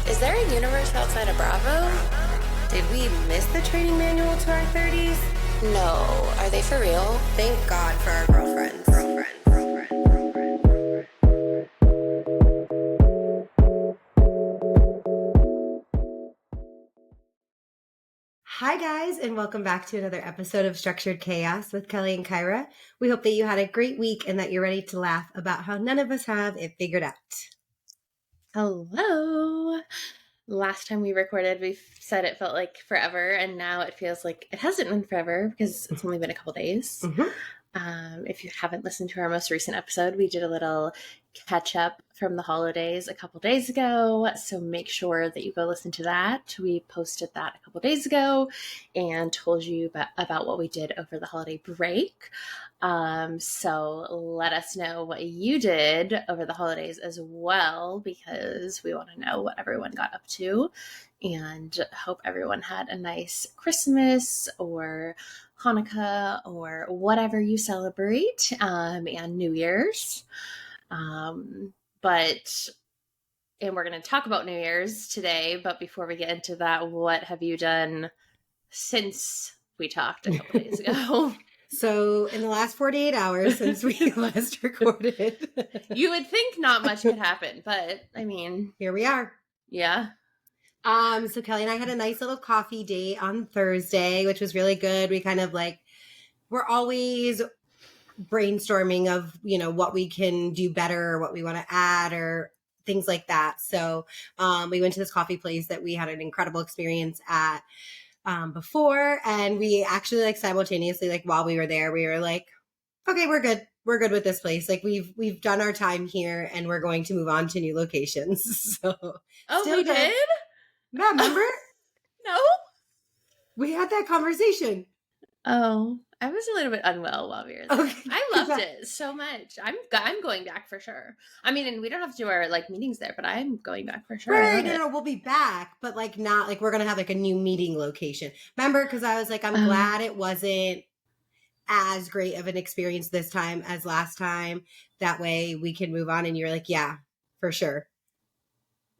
Is there a universe outside of Bravo? Did we miss the training manual to our 30s? No. Are they for real? Thank God for our girlfriends. Hi guys, and welcome back to another episode of Structured Chaos with Kelly and Kyra. We hope that you had a great week and that you're ready to laugh about how none of us have it figured out. Hello. Last time we recorded, we said it felt like forever, and now it feels like it hasn't been forever because it's only been a couple days. Mm-hmm. If you haven't listened to our most recent episode, we did a little catch up from the holidays a couple days ago, so make sure that you go listen to that. We posted that a couple days ago and told you about what we did over the holiday break. So let us know what you did over the holidays as well, because we want to know what everyone got up to, and hope everyone had a nice Christmas or Hanukkah or whatever you celebrate, and New Year's. And we're going to talk about New Year's today, but before we get into that, what have you done since we talked a couple days ago? So in the last 48 hours since we last recorded. You would think not much could happen, but I mean, here we are. Yeah. So Kelly and I had a nice little coffee date on Thursday, which was really good. We kind of we're always brainstorming of, what we can do better or what we want to add or things like that. So we went to this coffee place that we had an incredible experience at before. And we actually simultaneously, while we were there, we were like, okay, we're good. We're good with this place. We've done our time here and we're going to move on to new locations. So we did? Yeah, remember? No. We had that conversation. Oh, I was a little bit unwell while we were there. Okay. I loved it so much. I'm going back for sure. I mean, and we don't have to do our meetings there, but I'm going back for sure. Right, no, we'll be back, but not we're gonna have a new meeting location. Remember, because I was I'm glad it wasn't as great of an experience this time as last time. That way we can move on. And you're like, yeah, for sure.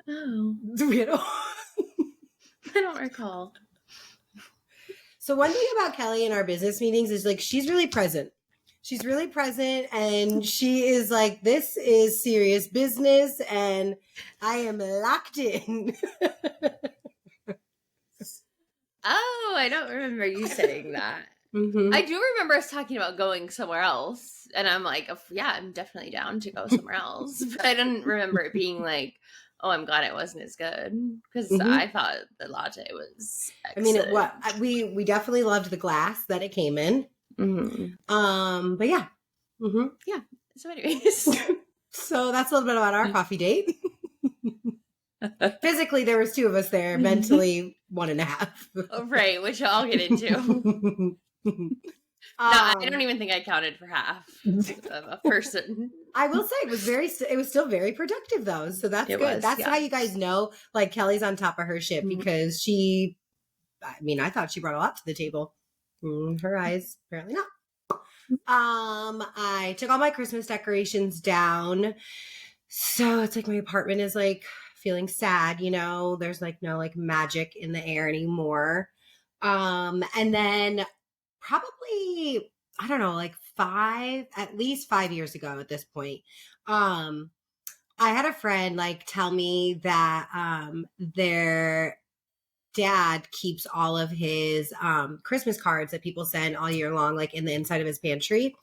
Oh, I don't recall. So one thing about Kelly in our business meetings is she's really present. She's really present and she is this is serious business and I am locked in. Oh, I don't remember you saying that. Mm-hmm. I do remember us talking about going somewhere else. And I'm like, yeah, I'm definitely down to go somewhere else. But I didn't remember it being oh, I'm glad it wasn't as good, because I thought the latte was excellent. I mean, we definitely loved the glass that it came in. Mm-hmm. But yeah. Mm-hmm. Yeah. So anyways. So that's a little bit about our coffee date. Physically, there was 2 of us there. Mentally, 1.5. Right, which I'll get into. No, I don't even think I counted for half of a person. I will say it was still very productive though. So that's good. That's how you guys know Kelly's on top of her shit, because I thought she brought a lot to the table. Her eyes, apparently not. I took all my Christmas decorations down. So it's my apartment is feeling sad, there's no magic in the air anymore. And then probably, I don't know, at least 5 years ago at this point, I had a friend tell me that their dad keeps all of his Christmas cards that people send all year long in the inside of his pantry.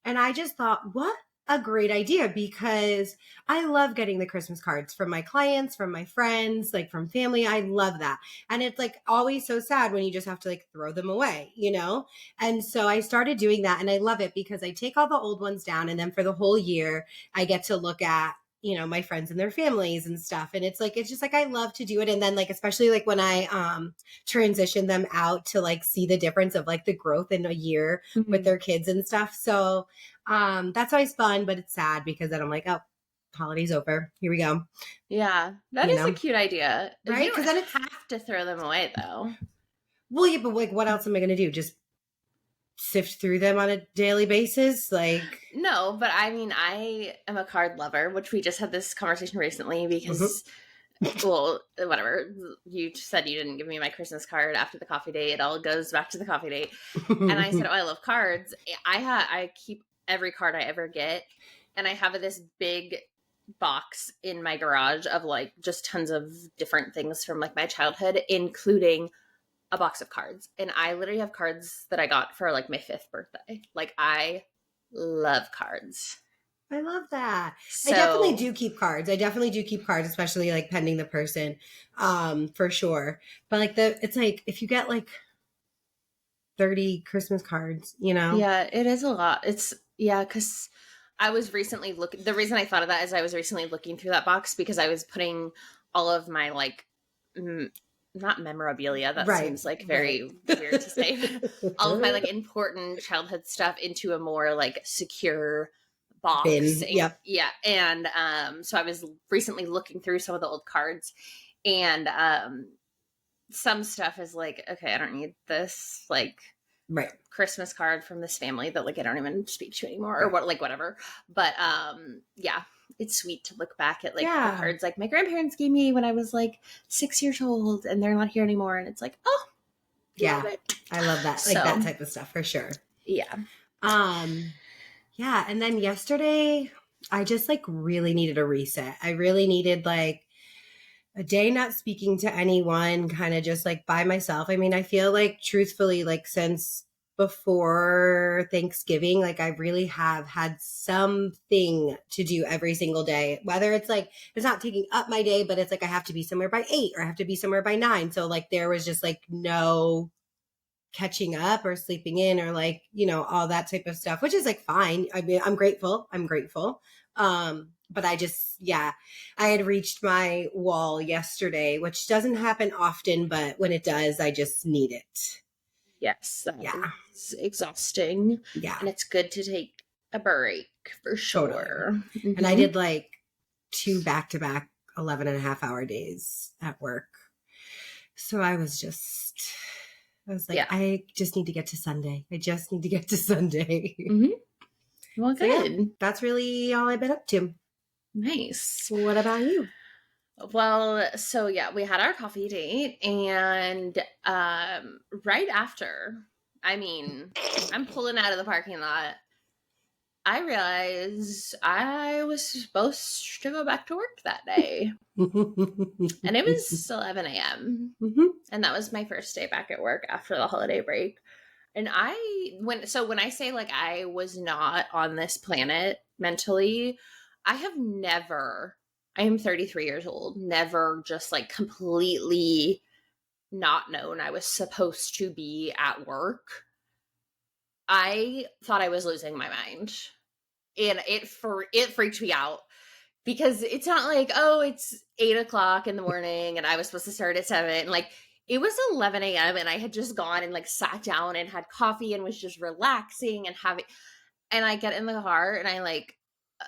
And I just thought, what a great idea, because I love getting the Christmas cards from my clients, from my friends, from family. I love that. And it's always so sad when you just have to throw them away, And so I started doing that and I love it because I take all the old ones down and then for the whole year I get to look at, my friends and their families and stuff. And it's just I love to do it. And then especially when I transition them out to see the difference of the growth in a year with their kids and stuff. So that's always fun, but it's sad because then I'm oh, holiday's over. Here we go. Yeah, that is a cute idea. Right? Because then it's have to throw them away though. Well, yeah, but what else am I going to do? Just sift through them on a daily basis? No, but I mean, I am a card lover, which we just had this conversation recently because well, whatever. You said you didn't give me my Christmas card after the coffee date. It all goes back to the coffee date. And I said, oh, I love cards. I keep every card I ever get. And I have this big box in my garage of like just tons of different things from like my childhood, including a box of cards. And I literally have cards that I got for like my 5th birthday. Like I love cards. I love that. So, I definitely do keep cards. Especially like pending the person, for sure. But like it's like if you get like 30 Christmas cards, you know? Yeah, it is a lot. Because I was recently looking. The reason I thought of that is I was recently looking through that box because I was putting all of my like, not memorabilia. That seems like very weird to say. All of my like important childhood stuff into a more like secure box. Yep. Yeah. And so I was recently looking through some of the old cards, and some stuff is like, okay, I don't need this like Christmas card from this family that like I don't even speak to anymore, or whatever. But yeah, it's sweet to look back at like the cards like my grandparents gave me when I was like 6 years old, and they're not here anymore, and it's like, oh yeah, I love that. Like that type of stuff for sure. Yeah. Yeah, and then yesterday I just like really needed a reset. I really needed like a day not speaking to anyone, kind of just like by myself. I mean, I feel like truthfully, like since before Thanksgiving, like I really have had something to do every single day, whether it's like, it's not taking up my day, but it's like I have to be somewhere by 8 or I have to be somewhere by 9. So like there was just like no catching up or sleeping in or like, you know, all that type of stuff, which is like fine. I mean, I'm grateful. But I just, I had reached my wall yesterday, which doesn't happen often, but when it does, I just need it. Yes. It's exhausting. Yeah. And it's good to take a break for sure. Totally. Mm-hmm. And I did like 2 back-to-back 11.5-hour days at work. So I was like, I just need to get to Sunday. Mm-hmm. Well, good. So, that's really all I've been up to. Nice. What about you? Well, so we had our coffee date, and right after, I mean, I'm pulling out of the parking lot, I realized I was supposed to go back to work that day. And it was 11 a.m. Mm-hmm. And that was my first day back at work after the holiday break. And when I say like I was not on this planet mentally, I am 33 years old, never just like completely not known I was supposed to be at work. I thought I was losing my mind, and it freaked me out because it's not like, oh, it's 8 o'clock in the morning and I was supposed to start at 7. Like it was 11 a.m. and I had just gone and like sat down and had coffee and was just relaxing and I get in the car and I like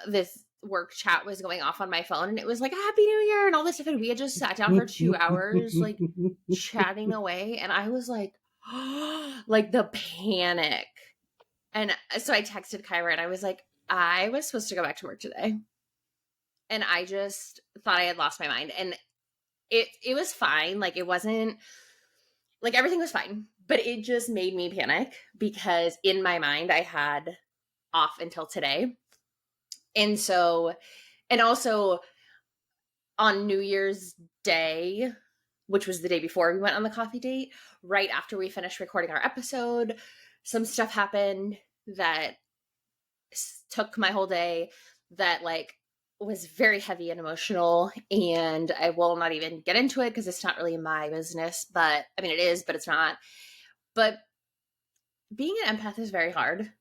this work chat was going off on my phone and it was like Happy New Year and all this stuff, and we had just sat down for 2 hours like chatting away, and I was like like the panic. And so I texted Kyra and I was like, I was supposed to go back to work today, and I just thought I had lost my mind. And it was fine, like it wasn't like everything was fine, but it just made me panic because in my mind I had off until today. And so, and also on New Year's Day, which was the day before we went on the coffee date, right after we finished recording our episode, some stuff happened that took my whole day that like was very heavy and emotional. And I will not even get into it because it's not really my business, but I mean, it is, but it's not. But being an empath is very hard,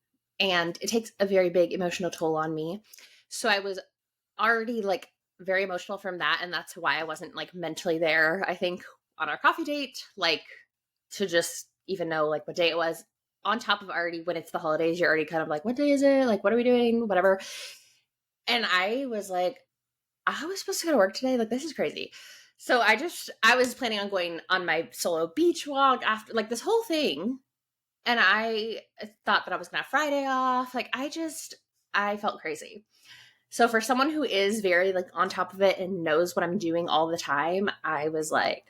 and it takes a very big emotional toll on me. So I was already like very emotional from that. And that's why I wasn't like mentally there, I think, on our coffee date, like to just even know like what day it was. On top of already when it's the holidays, you're already kind of like, what day is it? Like, what are we doing? Whatever. And I was like, I was supposed to go to work today. Like, this is crazy. So I was planning on going on my solo beach walk after like this whole thing. And I thought that I was going to have Friday off. Like, I felt crazy. So for someone who is very like on top of it and knows what I'm doing all the time, I was like,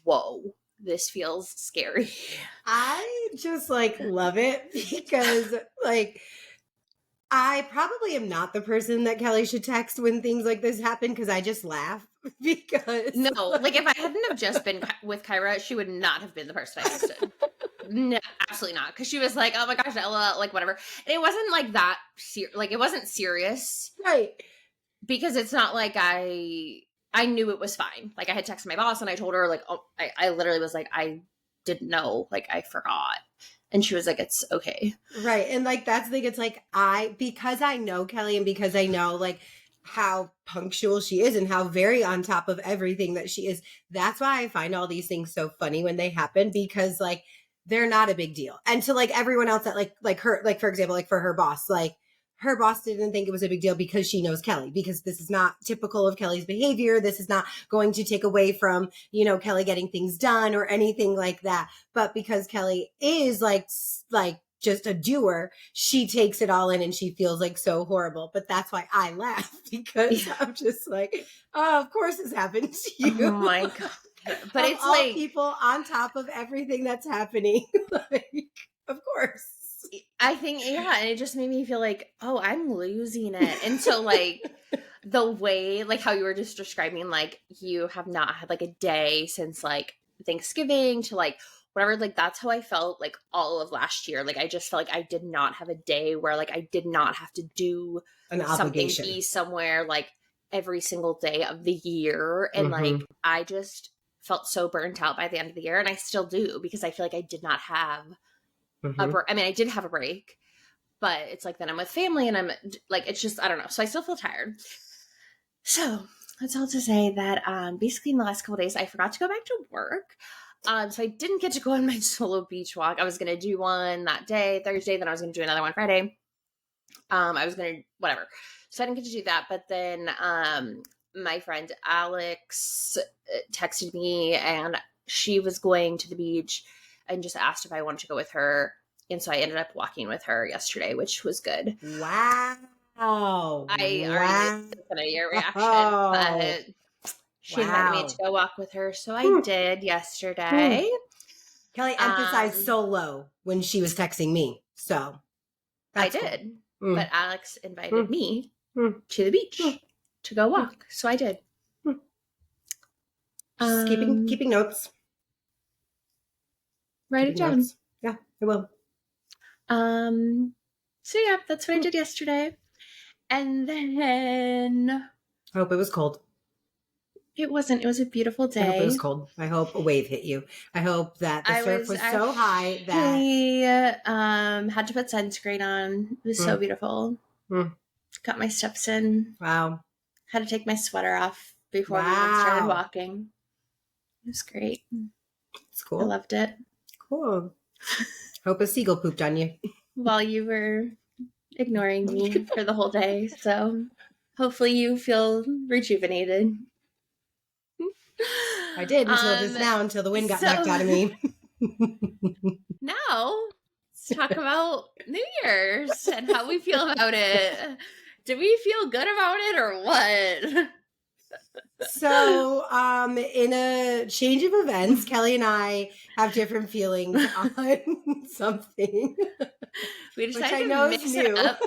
whoa, this feels scary. I just like love it because like I probably am not the person that Kelly should text when things like this happen because I just laugh because No, like if I hadn't have just been with Kyra, she would not have been the person I texted. No, absolutely not. Because she was like, "Oh my gosh, Ella," like whatever. And it wasn't like that. Like it wasn't serious right. because it's not like I knew it was fine. Like I had texted my boss and I told her like, oh, I literally was like, I didn't know, like I forgot, and she was like, it's okay. Right. And like that's the thing. It's like because I know Kelly and because I know like how punctual she is and how very on top of everything that she is. That's why I find all these things so funny when they happen because like they're not a big deal. And to like everyone else that like her, like for example, like for her boss, like her boss didn't think it was a big deal because she knows Kelly, because this is not typical of Kelly's behavior. This is not going to take away from, you know, Kelly getting things done or anything like that. But because Kelly is like just a doer, she takes it all in and she feels like so horrible. But that's why I laugh because I'm just like, oh, of course this happened to you. Oh my god. But it's all like people on top of everything that's happening. Like, of course. I think, yeah, and it just made me feel like, oh, I'm losing it. And so like the way, like how you were just describing, like you have not had like a day since like Thanksgiving to like whatever, like that's how I felt like all of last year. Like I just felt like I did not have a day where like I did not have to do An something, obligation. be somewhere like every single day of the year. And like I just felt so burnt out by the end of the year, and I still do because I feel like I did not have I mean, I did have a break, but it's like then I'm with family and I'm like, it's just, I don't know. So I still feel tired. So that's all to say that basically in the last couple of days, I forgot to go back to work. So I didn't get to go on my solo beach walk. I was going to do one that day, Thursday, then I was going to do another one Friday. I was going to, whatever. So I didn't get to do that. But then my friend Alex texted me and she was going to the beach and just asked if I wanted to go with her. And so I ended up walking with her yesterday, which was good. Wow. I already knew your reaction, but she invited me to go walk with her. So I did yesterday. Kelly emphasized solo when she was texting me. So I did. Cool. But Alex invited me to the beach to go walk. So I did. Just keeping notes. Write it down. Notes. Yeah, I will. So yeah, that's what I did yesterday. And then I hope it was cold. It wasn't. It was a beautiful day. I hope it was cold. I hope a wave hit you. I hope that the surf was so high that we had to put sunscreen on. It was so beautiful. Got my steps in. Wow. Had to take my sweater off before we even started walking. It was great. It's cool. I loved it. Cool. Hope a seagull pooped on you. While you were ignoring me for the whole day. So hopefully you feel rejuvenated. I did until just now, until the wind got knocked out of me. Now, let's talk about New Year's and how we feel about it. Do we feel good about it or what? So, in a change of events, Kelly and I have different feelings on something. We decided which I know to mix is it new. up.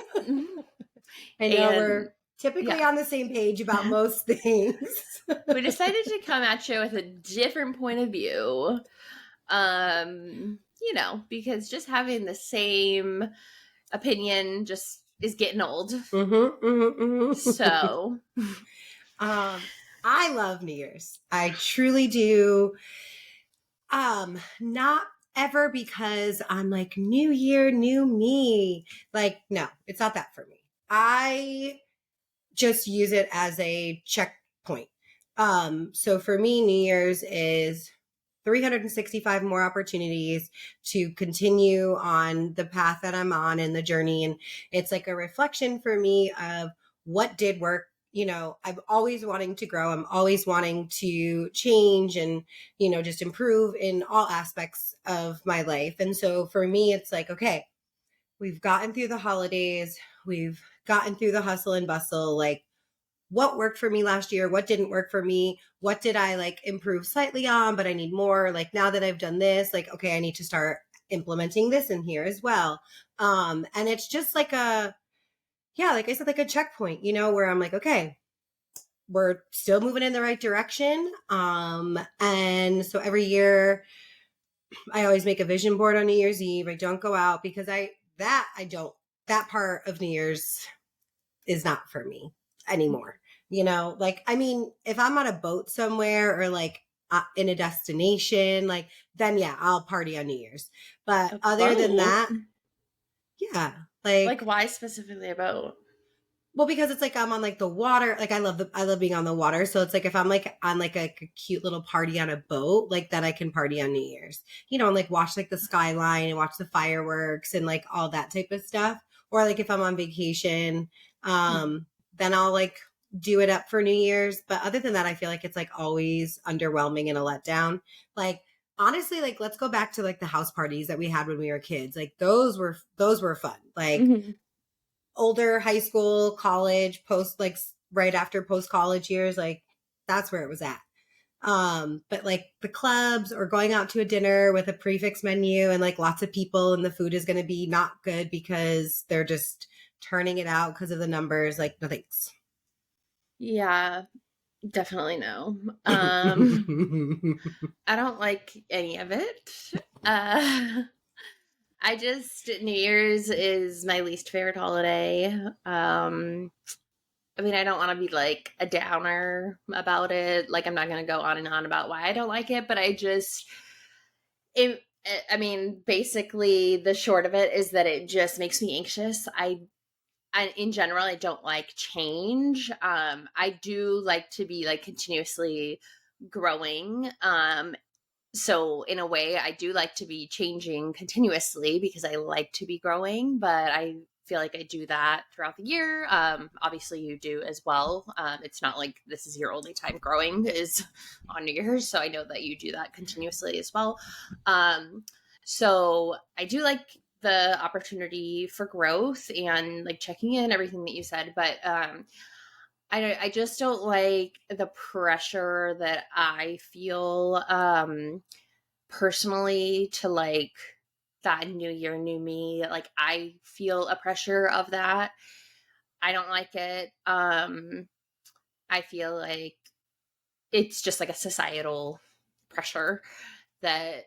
I know we're typically on the same page about most things. We decided to come at you with a different point of view. You know, because just having the same opinion just is getting old. So, I love New Year's. I truly do. Not ever because I'm like, new year, new me. Like, no, it's not that for me. I just use it as a checkpoint. So for me, New Year's is 365 more opportunities to continue on the path that I'm on in the journey. And it's like a reflection for me of what did work. You know, I'm always wanting to grow. I'm always wanting to change and, you know, just improve in all aspects of my life. And so for me, it's like, okay, we've gotten through the holidays. We've gotten through the hustle and bustle, like what worked for me last year, what didn't work for me, what did I like improve slightly on, but I need more. Like now that I've done this, like, okay, I need to start implementing this in here as well. And it's just like like I said, like a checkpoint, you know, where I'm like, okay, we're still moving in the right direction. And so every year I always make a vision board on New Year's Eve. I don't go out because that part of New Year's is not for me anymore. You know, like, I mean, if I'm on a boat somewhere or like in a destination, like, then yeah, I'll party on New Year's. But other than that, yeah. Like why specifically a boat? Well, because it's like I'm on like the water. Like I love being on the water. So it's like if I'm like on like a cute little party on a boat, like then I can party on New Year's, you know, and like watch like the skyline and watch the fireworks and like all that type of stuff. Or like if I'm on vacation, then I'll like do it up for New Year's. But other than that, I feel like it's like always underwhelming and a letdown. Like honestly, like let's go back to like the house parties that we had when we were kids. Like those were fun. Like older high school, college, post like right after post college years, like that's where it was at. But like the clubs or going out to a dinner with a prefix menu and like lots of people and the food is going to be not good because they're just turning it out because of the numbers, like no thanks. Yeah, definitely no. I don't like any of it. New Year's is my least favorite holiday. I mean, I don't want to be like a downer about it. Like, I'm not going to go on and on about why I don't like it, but I mean, basically the short of it is that it just makes me anxious. In general, I don't like change. I do like to be like continuously growing. So in a way, I do like to be changing continuously because I like to be growing, but I feel like I do that throughout the year. Obviously you do as well. It's not like this is your only time growing is on New Year's. So I know that you do that continuously as well. So I do like the opportunity for growth and like checking in everything that you said, but I just don't like the pressure that I feel personally to like that new year, new me. Like I feel a pressure of that. I don't like it. I feel like it's just like a societal pressure that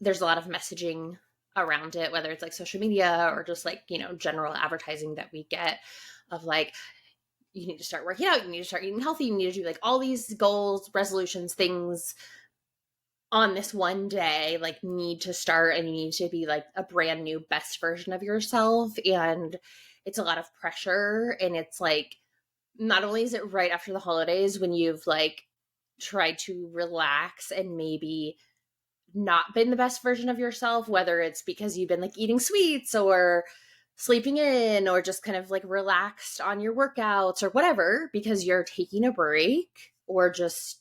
there's a lot of messaging around it, whether it's like social media or just like, you know, general advertising that we get of like, you need to start working out, you need to start eating healthy, you need to do like all these goals, resolutions, things on this one day, like need to start, and you need to be like a brand new best version of yourself. And it's a lot of pressure. And it's like, not only is it right after the holidays when you've like tried to relax and maybe not been the best version of yourself, whether it's because you've been like eating sweets or sleeping in or just kind of like relaxed on your workouts or whatever because you're taking a break or just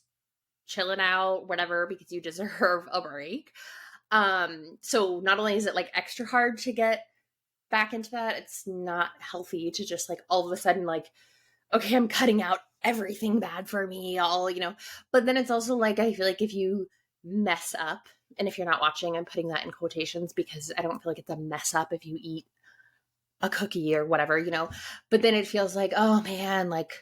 chilling out, whatever, because you deserve a break. So not only is it like extra hard to get back into that, it's not healthy to just like all of a sudden like, okay, I'm cutting out everything bad for me, all, you know. But then it's also like, I feel like if you mess up, and if you're not watching, I'm putting that in quotations because I don't feel like it's a mess up if you eat a cookie or whatever, you know. But then it feels like, oh man, like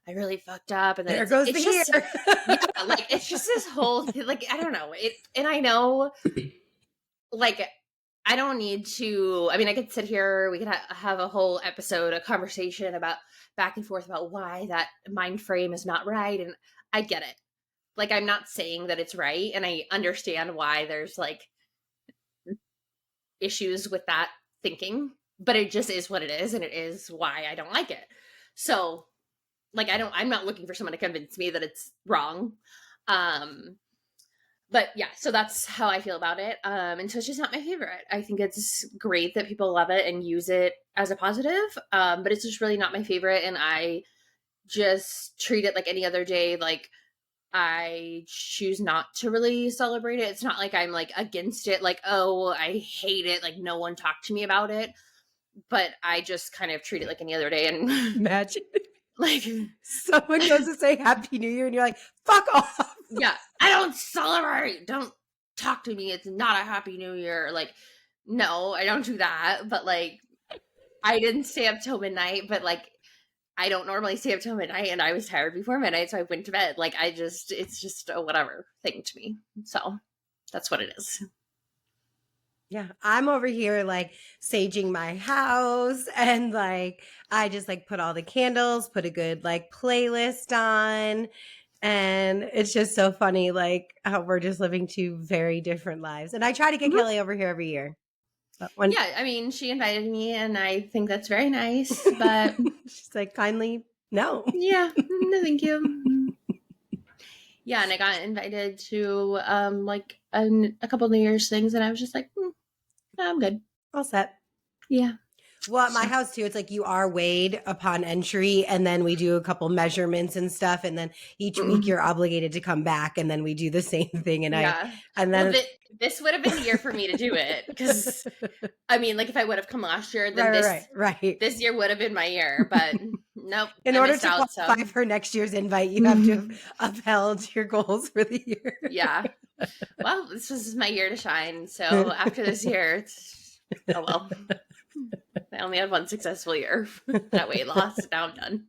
I really fucked up, and then there goes the just, year. yeah, like it's just this whole like I don't know it, and I know, like I don't need to. I mean, I could sit here, we could have a whole episode, a conversation about back and forth about why that mind frame is not right, and I get it. Like, I'm not saying that it's right, and I understand why there's, like, issues with that thinking, but it just is what it is, and it is why I don't like it. So, like, I'm not looking for someone to convince me that it's wrong. But yeah, so that's how I feel about it. And so it's just not my favorite. I think it's great that people love it and use it as a positive, but it's just really not my favorite, and I just treat it like any other day, like, I choose not to really celebrate it. It's not like I'm like against it, like, oh, I hate it, like no one talked to me about it. but I just kind of treat it like any other day. And Imagine like, someone goes to say Happy New Year and you're like, fuck off. yeah, I don't celebrate. Don't talk to me. It's not a Happy New Year. Like, no, I don't do that. But like, I didn't stay up till midnight, but like, I don't normally stay up till midnight, and I was tired before midnight, so I went to bed. Like, it's just a whatever thing to me. So that's what it is. Yeah, I'm over here like saging my house, and like I just like put all the candles, put a good like playlist on, and it's just so funny like how we're just living two very different lives. And I try to get Mhm. Kelly over here every year. But when Yeah, I mean, she invited me, and I think that's very nice, but she's like, kindly no. yeah, no, thank you. Yeah, and I got invited to like a couple New Year's things, and I was just like, no, I'm good. All set. Yeah. Well, at my house too, it's like you are weighed upon entry, and then we do a couple measurements and stuff, and then each week you're obligated to come back, and then we do the same thing. And Yeah. and Well, then this would have been the year for me to do it, because I mean, like, if I would have come last year, then right. this year would have been my year. But nope. In I order missed to out, qualify so for next year's invite, you have to have upheld your goals for the year. yeah. Well, this was my year to shine. So after this year, it's oh well. I only had one successful year. That weight loss. Now I'm done.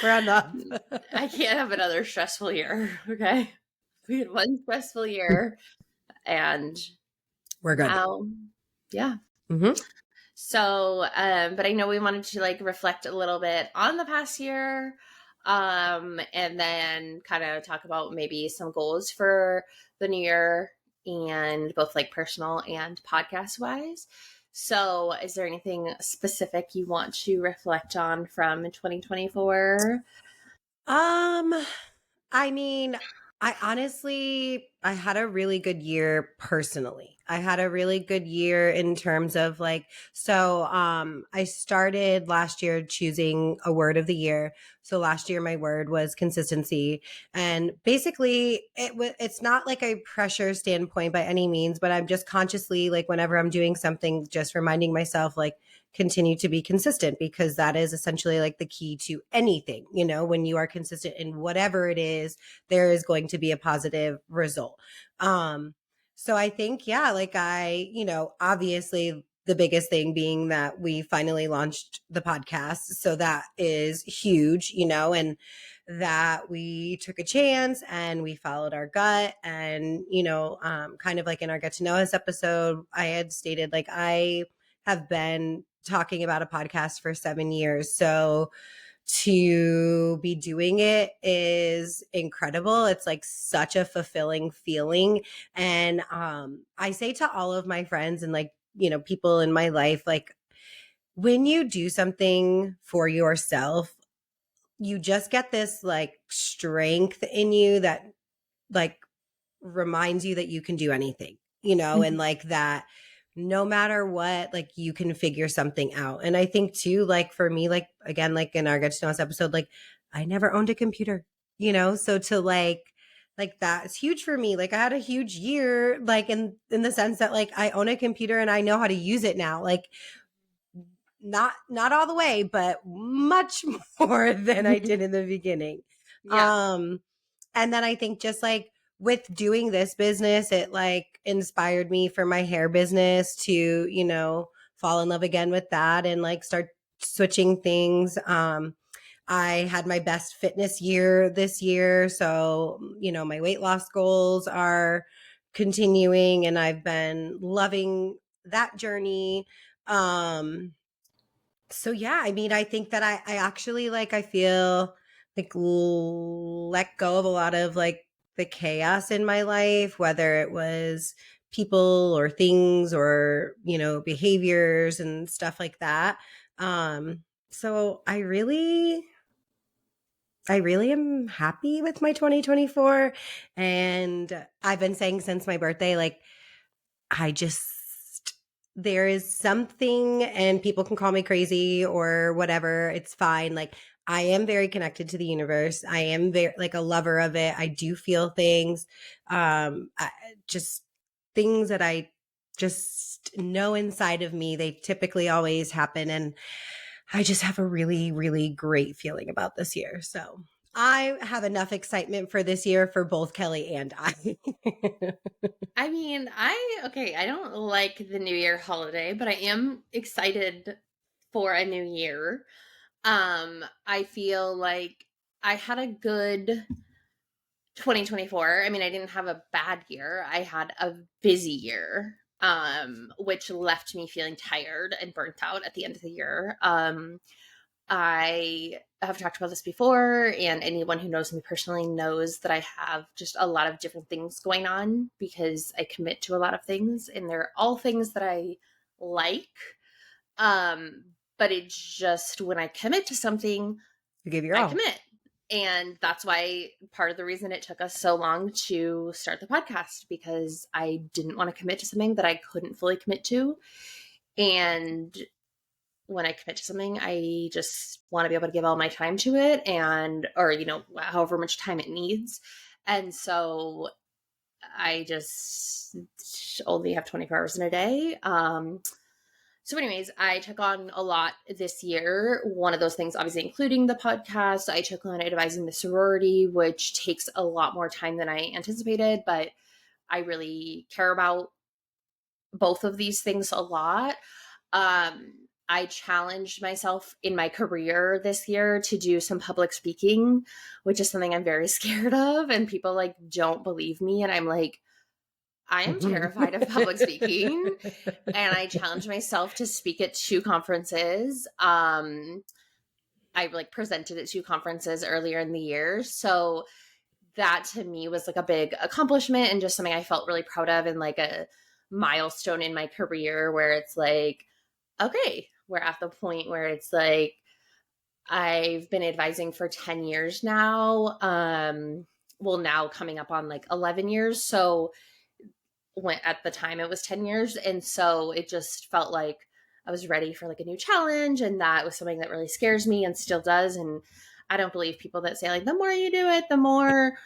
We're enough. I can't have another stressful year. Okay. We had one stressful year, and We're good. now, yeah. Mm-hmm. So, but I know we wanted to like reflect a little bit on the past year, and then kind of talk about maybe some goals for the new year, and both like personal and podcast wise. So, is there anything specific you want to reflect on from 2024? I mean, I had a really good year personally. I had a really good year in terms of like, I started last year choosing a word of the year. So last year my word was consistency. And basically it's not like a pressure standpoint by any means, but I'm just consciously like whenever I'm doing something, just reminding myself like, continue to be consistent, because that is essentially like the key to anything. You know, when you are consistent in whatever it is, there is going to be a positive result. So I think, yeah, like obviously the biggest thing being that we finally launched the podcast. So that is huge, and that we took a chance and we followed our gut. And, kind of like in our Get to Know Us episode, I had stated like I have been talking about a podcast for 7 years. So to be doing it is incredible. It's like such a fulfilling feeling. And I say to all of my friends and like, people in my life, like when you do something for yourself, you just get this like strength in you that like reminds you that you can do anything, and like that no matter what, like you can figure something out. And I think too, like for me, like again, like in our Get to Know Us episode, like I never owned a computer, so to like that's huge for me. Like I had a huge year, like in the sense that like I own a computer and I know how to use it now. Like not all the way, but much more than I did in the beginning. Yeah. And then I think just like with doing this business, it like inspired me for my hair business to, fall in love again with that and like start switching things. I had my best fitness year this year. So, my weight loss goals are continuing and I've been loving that journey. So yeah, I mean, I think that I actually like, I feel like let go of a lot of like the chaos in my life, whether it was people or things or, behaviors and stuff like that. So I really am happy with my 2024. And I've been saying since my birthday, like, I just, there is something, and people can call me crazy or whatever. It's fine. Like, I am very connected to the universe. I am very, like, a lover of it. I do feel things, just things that I just know inside of me. They typically always happen. And I just have a really, really great feeling about this year. So I have enough excitement for this year for both Kelly and I. I mean, I don't like the New Year holiday, but I am excited for a new year. I feel like I had a good 2024. I mean, I didn't have a bad year. I had a busy year, which left me feeling tired and burnt out at the end of the year. I have talked about this before, and anyone who knows me personally knows that I have just a lot of different things going on because I commit to a lot of things, and they're all things that I like. But it's just when I commit to something, You give your I all. commit. And that's why part of the reason it took us so long to start the podcast, because I didn't want to commit to something that I couldn't fully commit to. And when I commit to something, I just want to be able to give all my time to it or, however much time it needs. And so I just only have 24 hours in a day. So anyways, I took on a lot this year. One of those things, obviously, including the podcast. I took on advising the sorority, which takes a lot more time than I anticipated, but I really care about both of these things a lot. I challenged myself in my career this year to do some public speaking, which is something I'm very scared of. And people don't believe me. And I'm like, I am terrified of public speaking. And I challenged myself to speak at 2 conferences. I presented at 2 conferences earlier in the year. So that to me was a big accomplishment and just something I felt really proud of, and a milestone in my career where it's okay, we're at the point where it's I've been advising for 10 years now. Now coming up on 11 years. So when at the time it was 10 years. And so it just felt like I was ready for a new challenge. And that was something that really scares me and still does. And I don't believe people that say the more you do it, the more.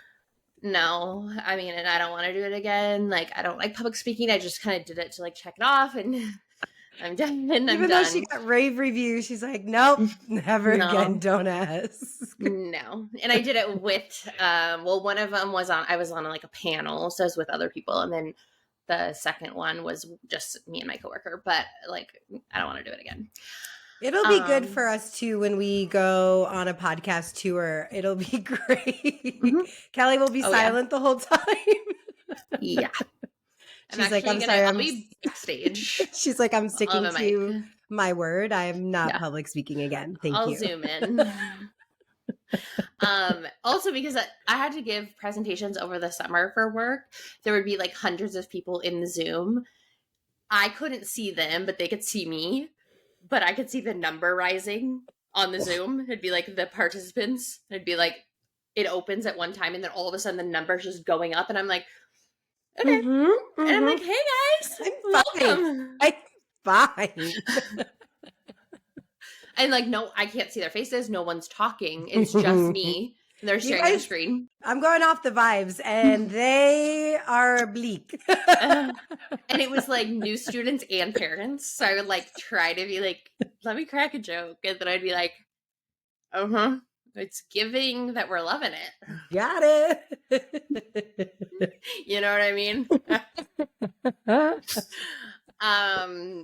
No, I mean, and I don't want to do it again. I don't like public speaking. I just kind of did it to check it off, and I'm done. Even though she got rave reviews, she's like, nope, never again. Don't ask. No. And I did it with, one of them I was on a panel. So I was with other people. And then the second one was just me and my coworker. But I don't want to do it again. It'll be good for us too when we go on a podcast tour. It'll be great. Mm-hmm. Kelly will be silent the whole time. Yeah. She's I'm sorry. I'll be backstage. She's like, I'm sticking to my word. I'm not public speaking again. Thank you. I'll zoom in. Also, because I had to give presentations over the summer for work, there would be hundreds of people in the Zoom. I couldn't see them, but they could see me. But I could see the number rising on the Zoom. It'd be the participants. It'd be it opens at one time, and then all of a sudden the number's just going up, and I'm like, okay. Mm-hmm. And I'm like, hey guys, welcome. I'm fine. And no, I can't see their faces. No one's talking. It's just me. They're staring at the screen. I'm going off the vibes, and they are bleak. And it was new students and parents. So I would try to be let me crack a joke. And then I'd be it's giving that we're loving it. Got it. You know what I mean?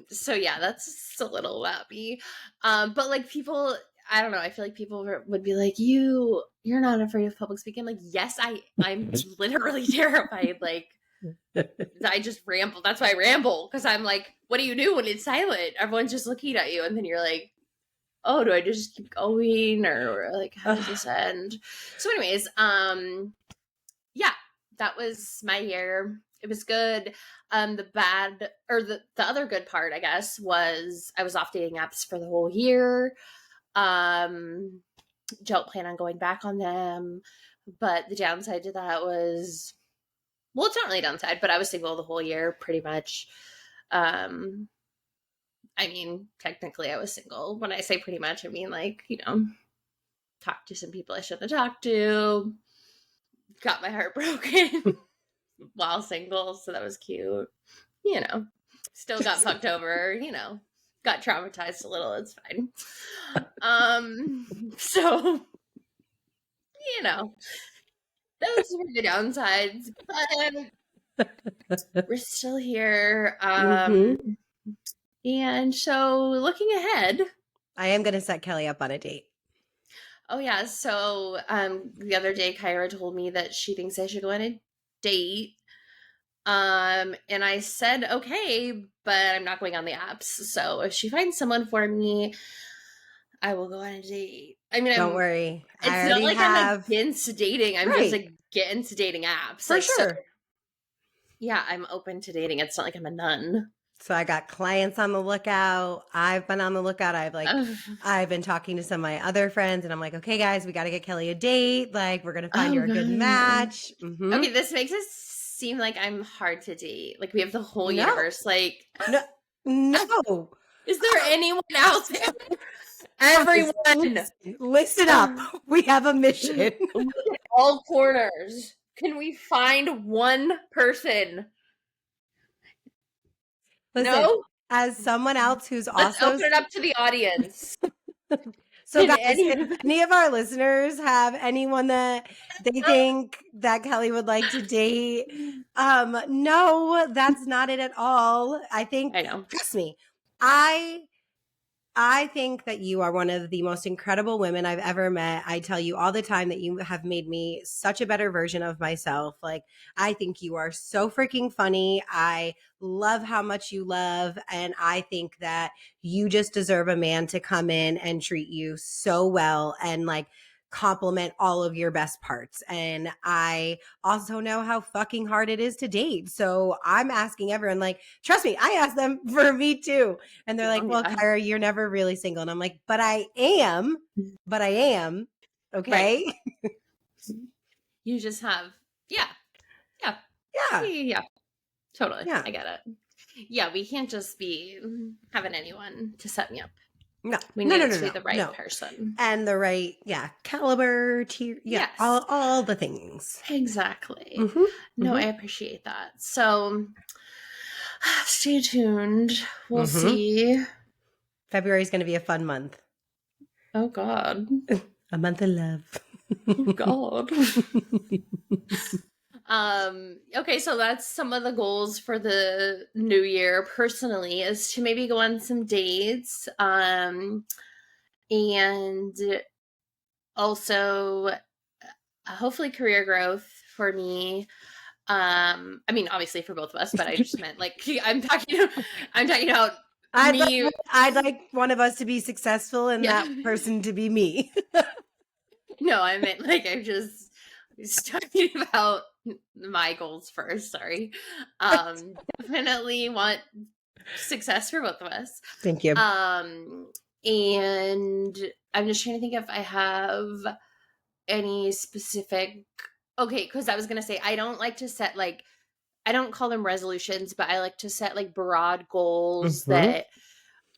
So yeah, that's a little wappy. But people, I don't know. I feel people would be you're not afraid of public speaking. I'm yes, I'm literally terrified. I just ramble. That's why I ramble. Cause I'm what do you do when it's silent? Everyone's just looking at you. And then you're oh, do I just keep going? Or how does this end? So anyways, yeah, that was my year. It was good. The other good part, I guess, was I was off dating apps for the whole year. Don't plan on going back on them. But the downside to that was, well, it's not really downside, but I was single the whole year, pretty much. I mean, technically I was single. When I say pretty much, I mean talked to some people I shouldn't have talked to, got my heart broken while single, so that was cute. still got fucked over, you know, got traumatized a little. It's fine. So, you know, those were the downsides, but we're still here. And so looking ahead, I am going to set Kelly up on a date. oh yeah, so the other day Kyra told me that she thinks I should go on a date. And I said, okay, but I'm not going on the apps. So if she finds someone for me, I will go on a date. I mean, Don't worry. It's not like I'm against dating. I'm just against dating apps. For sure. So, yeah, I'm open to dating. It's not like I'm a nun. So I got clients on the lookout. I've been on the lookout. I've been talking to some of my other friends, and I'm like, okay, guys, we got to get Kelly a date. Like, we're gonna find her a good match. Mm-hmm. Okay, this makes it seem like I'm hard to date. Like we have the whole universe. Like, no. Is there anyone out there? Everyone, listen up. We have a mission. All corners. Can we find one person? Listen, no? As someone else who's Let's also... open it up to the audience. So guys, if any of our listeners have anyone that they think that Kelly would like to date, no, that's not it at all. I know. Trust me, I think that you are one of the most incredible women I've ever met. I tell you all the time that you have made me such a better version of myself. Like, I think you are so freaking funny. I love how much you love. And I think that you just deserve a man to come in and treat you so well and like compliment all of your best parts. And I also know how fucking hard it is to date. So I'm asking everyone, like, trust me, I asked them for me too. And they're like, well, Kyra, you're never really single. And I'm like, but I am. Okay. Right. You just have, yeah. Totally. Yeah. I get it. Yeah. We can't just be having anyone to set me up. No, we need to be the right person and the right, caliber, tier, yes. all the things. Exactly. No, I appreciate that. So, stay tuned. We'll see. February is going to be a fun month. Oh God, a month of love. Oh God. Okay, so that's some of the goals for the new year personally is to maybe go on some dates. And also hopefully career growth for me. I mean, obviously for both of us, but I just meant like I'm talking about me. I'd like one of us to be successful and that person to be me. No, I meant like I was talking about my goals first. Sorry. Definitely want success for both of us. Thank you. And I'm just trying to think if I have any specific. Okay, because I was gonna say I don't like to set like I don't call them resolutions, but I like to set like broad goals that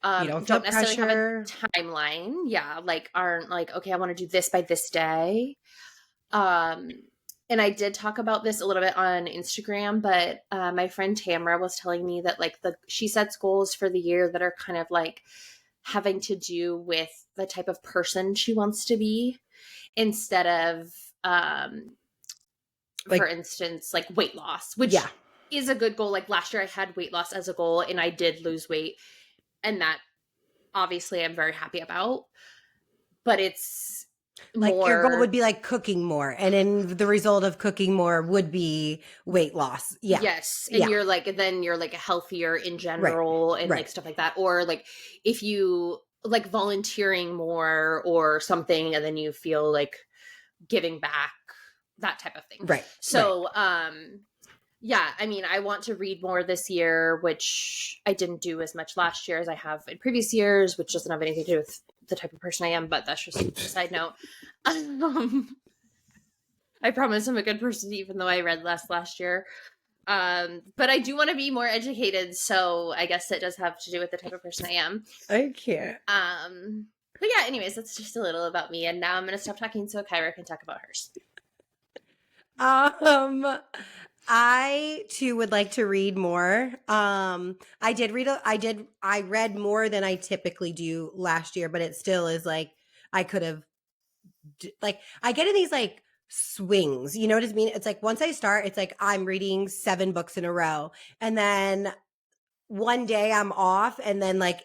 don't necessarily have a timeline. Yeah, like aren't like, okay, I want to do this by this day. And I did talk about this a little bit on Instagram, but my friend Tamara was telling me that like she sets goals for the year that are kind of like having to do with the type of person she wants to be instead of for instance, like weight loss, which is a good goal. Like last year I had weight loss as a goal and I did lose weight. And that obviously I'm very happy about. But it's like your goal would be like cooking more. And then the result of cooking more would be weight loss. Yeah. Yes. And you're like, then you're like healthier in general and like stuff like that. Or like if you like volunteering more or something and then you feel like giving back, that type of thing. Right. So, yeah, I mean, I want to read more this year, which I didn't do as much last year as I have in previous years, which doesn't have anything to do with the type of person I am, but that's just a side note. I promise I'm a good person, even though I read less last year. But I do want to be more educated, so I guess it does have to do with the type of person I am. I can't. But yeah, anyways, that's just a little about me, and now I'm going to stop talking so Kyra can talk about hers. I too would like to read more. I read more than I typically do last year, but it still is like I could have like I get in these like swings. You know what I mean? It's like once I start, it's like I'm reading 7 books in a row. And then one day I'm off and then I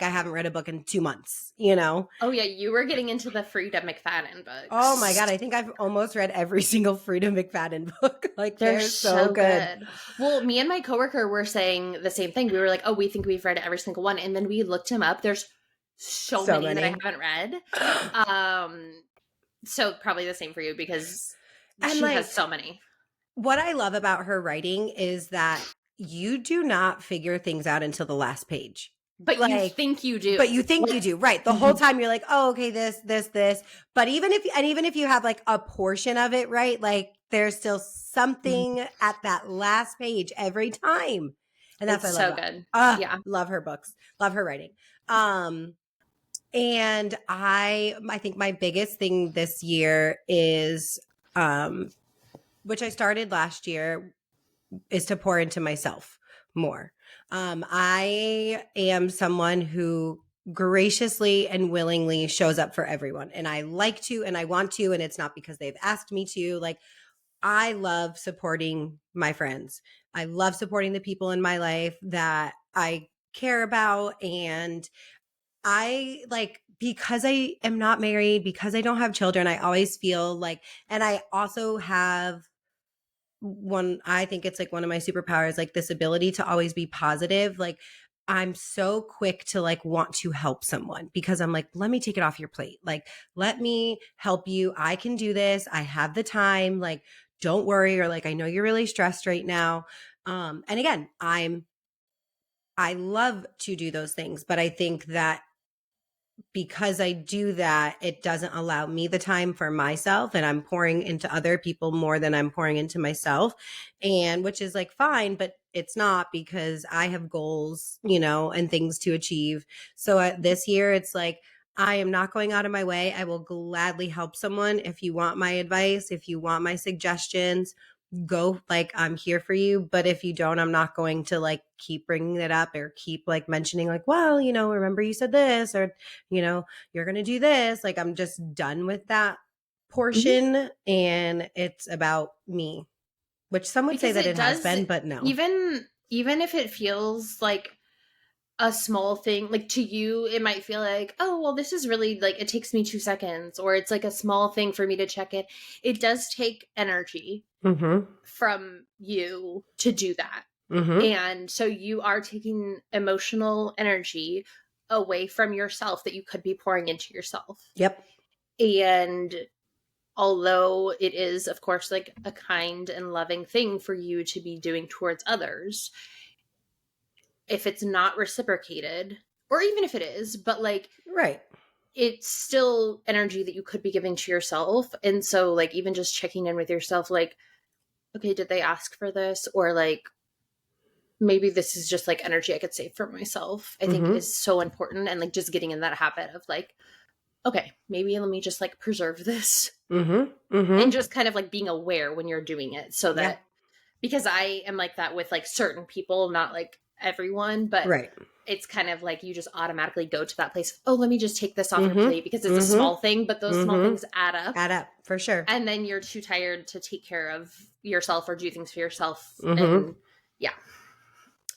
haven't read a book in 2 months, you know? Oh yeah, you were getting into the Frida McFadden books. Oh my God. I think I've almost read every single Frida McFadden book. Like They're they're so good. Well, me and my coworker were saying the same thing. We were like, oh, we think we've read every single one. And then we looked him up. There's so many that I haven't read. So probably the same for you because And she has so many. What I love about her writing is that you do not figure things out until the last page. But you think you do. But you think you do. Right. The whole time you're like, oh, okay, this. But even if you have like a portion of it, right? Like there's still something at that last page every time. And that's it's what I love. So good. Yeah. Love her books. Love her writing. And I think my biggest thing this year is which I started last year, is to pour into myself more. I am someone who graciously and willingly shows up for everyone. And I like to, and I want to, and it's not because they've asked me to. Like, I love supporting my friends. I love supporting the people in my life that I care about. And I like, because I am not married, because I don't have children, I always feel like, and I also have I think it's like one of my superpowers, like this ability to always be positive. Like I'm so quick to like want to help someone because I'm like, let me take it off your plate. Like, let me help you. I can do this. I have the time. Like, don't worry. Or like, I know you're really stressed right now. And again, I love to do those things, but I think that because I do that, it doesn't allow me the time for myself, and I'm pouring into other people more than I'm pouring into myself. And which is like fine, but it's not because I have goals, you know, and things to achieve. So this year it's like, I am not going out of my way. I will gladly help someone. If you want my advice, if you want my suggestions, go, like I'm here for you. But if you don't, I'm not going to like keep bringing it up or keep like mentioning like, well, you know, remember you said this, or you know, you're going to do this. Like I'm just done with that portion. And it's about me, which some would say that it has been, but no. Even if it feels like a small thing, like to you it might feel like, oh well, this is really like it takes me 2 seconds, or it's like a small thing for me to check it. It does take energy from you to do that. And so you are taking emotional energy away from yourself that you could be pouring into yourself. Yep. And although it is of course like a kind and loving thing for you to be doing towards others, if it's not reciprocated, or even if it is, but like, right, it's still energy that you could be giving to yourself. And so like even just checking in with yourself, like, okay, did they ask for this? Or like, maybe this is just like energy I could save for myself, I think is so important. And like just getting in that habit of like, okay, maybe let me just like preserve this. And just kind of like being aware when you're doing it, so that because I am like that with like certain people, not like everyone, but it's kind of like you just automatically go to that place. Oh, let me just take this off your plate because it's a small thing, but those small things add up for sure. And then you're too tired to take care of yourself or do things for yourself. And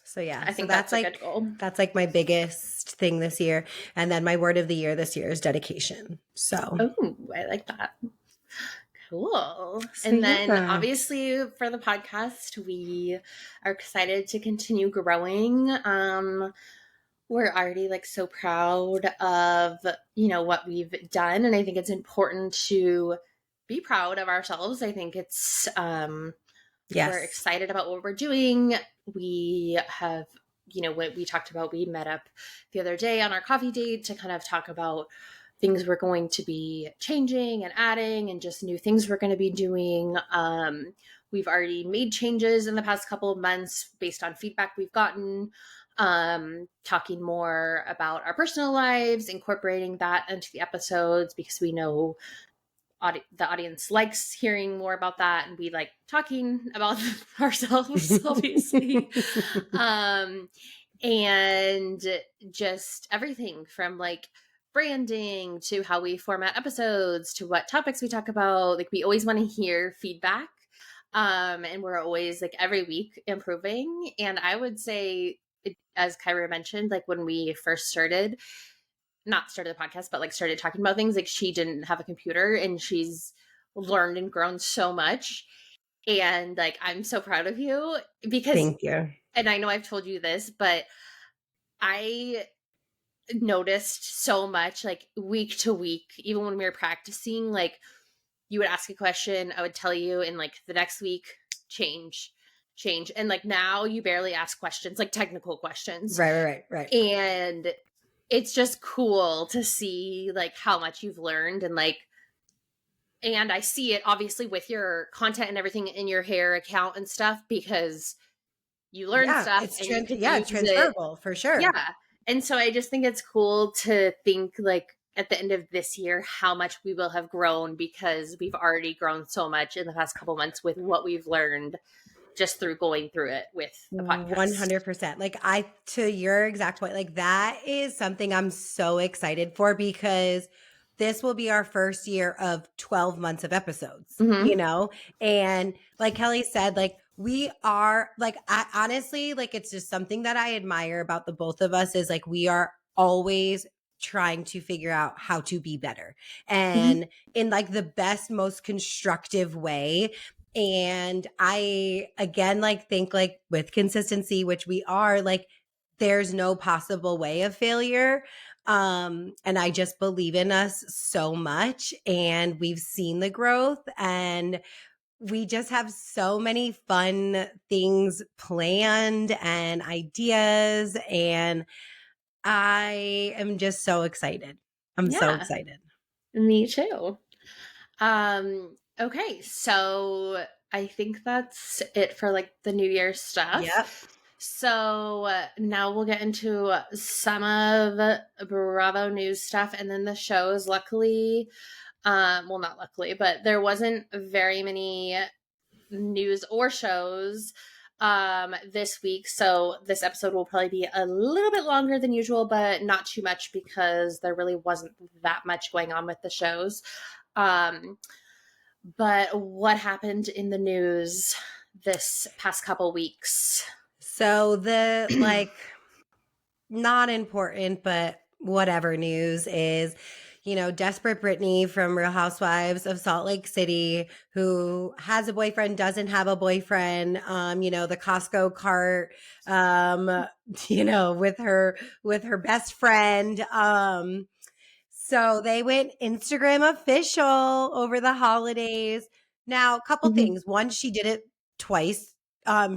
so yeah, I think that's a like good goal. That's like my biggest thing this year. And then my word of the year this year is dedication. So I like that. Cool. So and then obviously for the podcast, we are excited to continue growing. We're already like so proud of, you know, what we've done. And I think it's important to be proud of ourselves. I think it's, we're excited about what we're doing. We have, you know, what we talked about, we met up the other day on our coffee date to kind of talk about things we're going to be changing and adding and just new things we're going to be doing. We've already made changes in the past couple of months based on feedback we've gotten, talking more about our personal lives, incorporating that into the episodes because we know the audience likes hearing more about that, and we like talking about ourselves, obviously. And just everything from like branding to how we format episodes to what topics we talk about. Like we always want to hear feedback. And we're always like every week improving. And I would say, as Kyra mentioned, like when we first not started the podcast, but like started talking about things, like she didn't have a computer, and she's learned and grown so much. And like, I'm so proud of you because, Thank you. and I know I've told you this, but I noticed so much like week to week, even when we were practicing, like you would ask a question, I would tell you, and like the next week, change. And like now you barely ask questions, like technical questions. Right. And it's just cool to see like how much you've learned, and like, and I see it obviously with your content and everything in your hair account and stuff, because you learn stuff it's and you could it's use transferable for sure. Yeah. And so I just think it's cool to think like at the end of this year, how much we will have grown, because we've already grown so much in the past couple months with what we've learned just through going through it with the podcast. 100%. Like to your exact point, like that is something I'm so excited for, because this will be our first year of 12 months of episodes, Mm-hmm. you know? And like Kelly said, like we are like, I honestly, like it's just something that I admire about the both of us is like, we are always trying to figure out how to be better, and in like the best, most constructive way. And I, again, like think like with consistency, which we are, like there's no possible way of failure. And I just believe in us so much, and we've seen the growth, and we just have so many fun things planned and ideas, and I am just so excited. I'm so excited. Me too. Okay, so I think that's it for like the New Year's stuff. Yep. So now we'll get into some of Bravo news stuff, and then the shows. Luckily, well, not luckily, but there wasn't very many news or shows this week, so this episode will probably be a little bit longer than usual, but not too much, because there really wasn't that much going on with the shows. But what happened in the news this past couple weeks? So the like not important, but whatever news is, you know, Desperate Brittany from Real Housewives of Salt Lake City, who has a boyfriend, doesn't have a boyfriend, you know, the Costco cart, you know, with her best friend. So they went Instagram official over the holidays. Now, a couple things. One, she did it twice.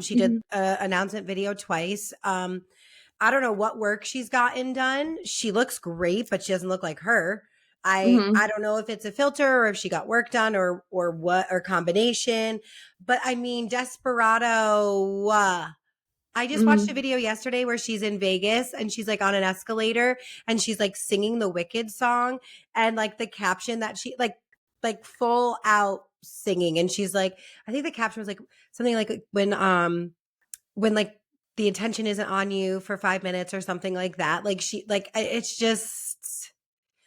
She did an announcement video twice. I don't know what work she's gotten done. She looks great, but she doesn't look like her. I don't know if it's a filter or if she got work done or what, or combination. But I mean, Desperado. I just watched a video yesterday where she's in Vegas and she's like on an escalator and she's like singing the Wicked song, and like the caption that she like full out singing, and she's like, I think the caption was like something like when like the attention isn't on you for 5 minutes or something like that. Like she, like, it's just,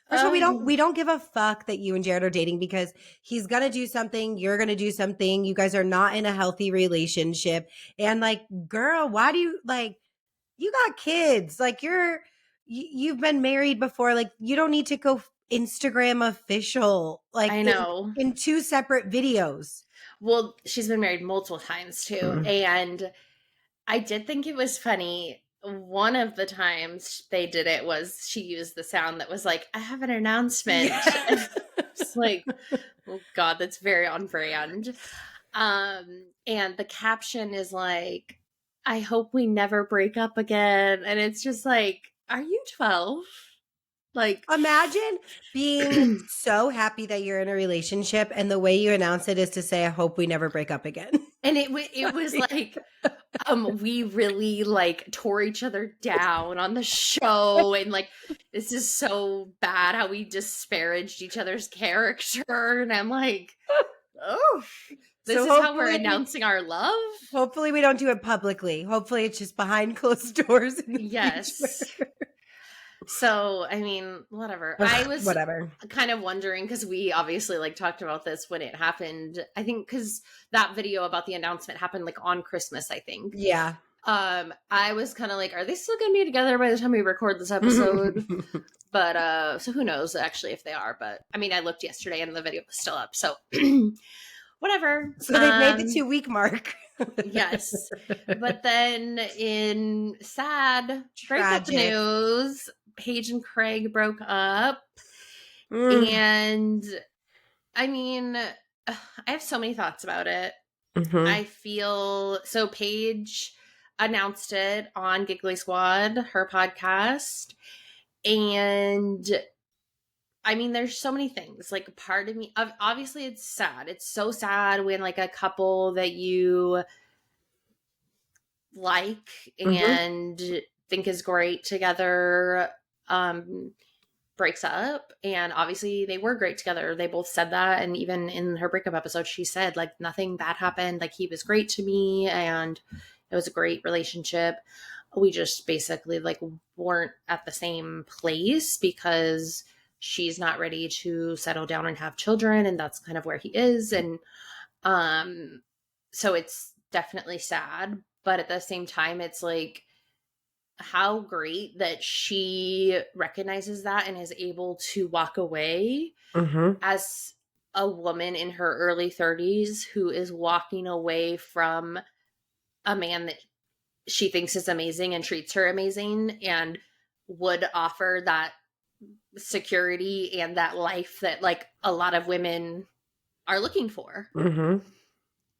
first of all, we don't give a fuck that you and Jared are dating, because he's going to do something. You're going to do something. You guys are not in a healthy relationship. And like, girl, why do you like, you got kids, like you've been married before. Like you don't need to go Instagram official, like I know. in two separate videos. Well, she's been married multiple times too. And I did think it was funny. One of the times they did it was she used the sound that was like, I have an announcement. Yeah. It's like, oh God, that's very on brand. And the caption is like, I hope we never break up again. And it's just like, are you 12? Like, imagine being so happy that you're in a relationship and the way you announce it is to say, I hope we never break up again. And it was like, we really like tore each other down on the show, and like this is so bad how we disparaged each other's character, and I'm like, oh, this So is how we're announcing our love. Hopefully we don't do it publicly. Hopefully it's just behind closed doors in the Yes. future. So, I mean, whatever. I was whatever. kind of wondering, because we obviously like talked about this when it happened. I think because that video about the announcement happened like on Christmas, I think. Yeah. I was kind of like, are they still gonna be together by the time we record this episode? But so who knows actually if they are. But I mean, I looked yesterday and the video was still up, so whatever. So they've made the 2-week mark. Yes. But then in sad breakup news, Paige and Craig broke up. And I mean, I have so many thoughts about it. I feel so Paige announced it on Giggly Squad, her podcast. And I mean, there's so many things. Like, part of me, obviously, it's sad. It's so sad when, like, a couple that you like and think is great together breaks up. And obviously, they were great together. They both said that. And even in her breakup episode, she said, like, nothing bad happened. Like, he was great to me, and it was a great relationship. We just basically, like, weren't at the same place because she's not ready to settle down and have children, and that's kind of where he is. And so it's definitely sad, but at the same time, it's like, how great that she recognizes that and is able to walk away as a woman in her early 30s who is walking away from a man that she thinks is amazing and treats her amazing and would offer that security and that life that like a lot of women are looking for.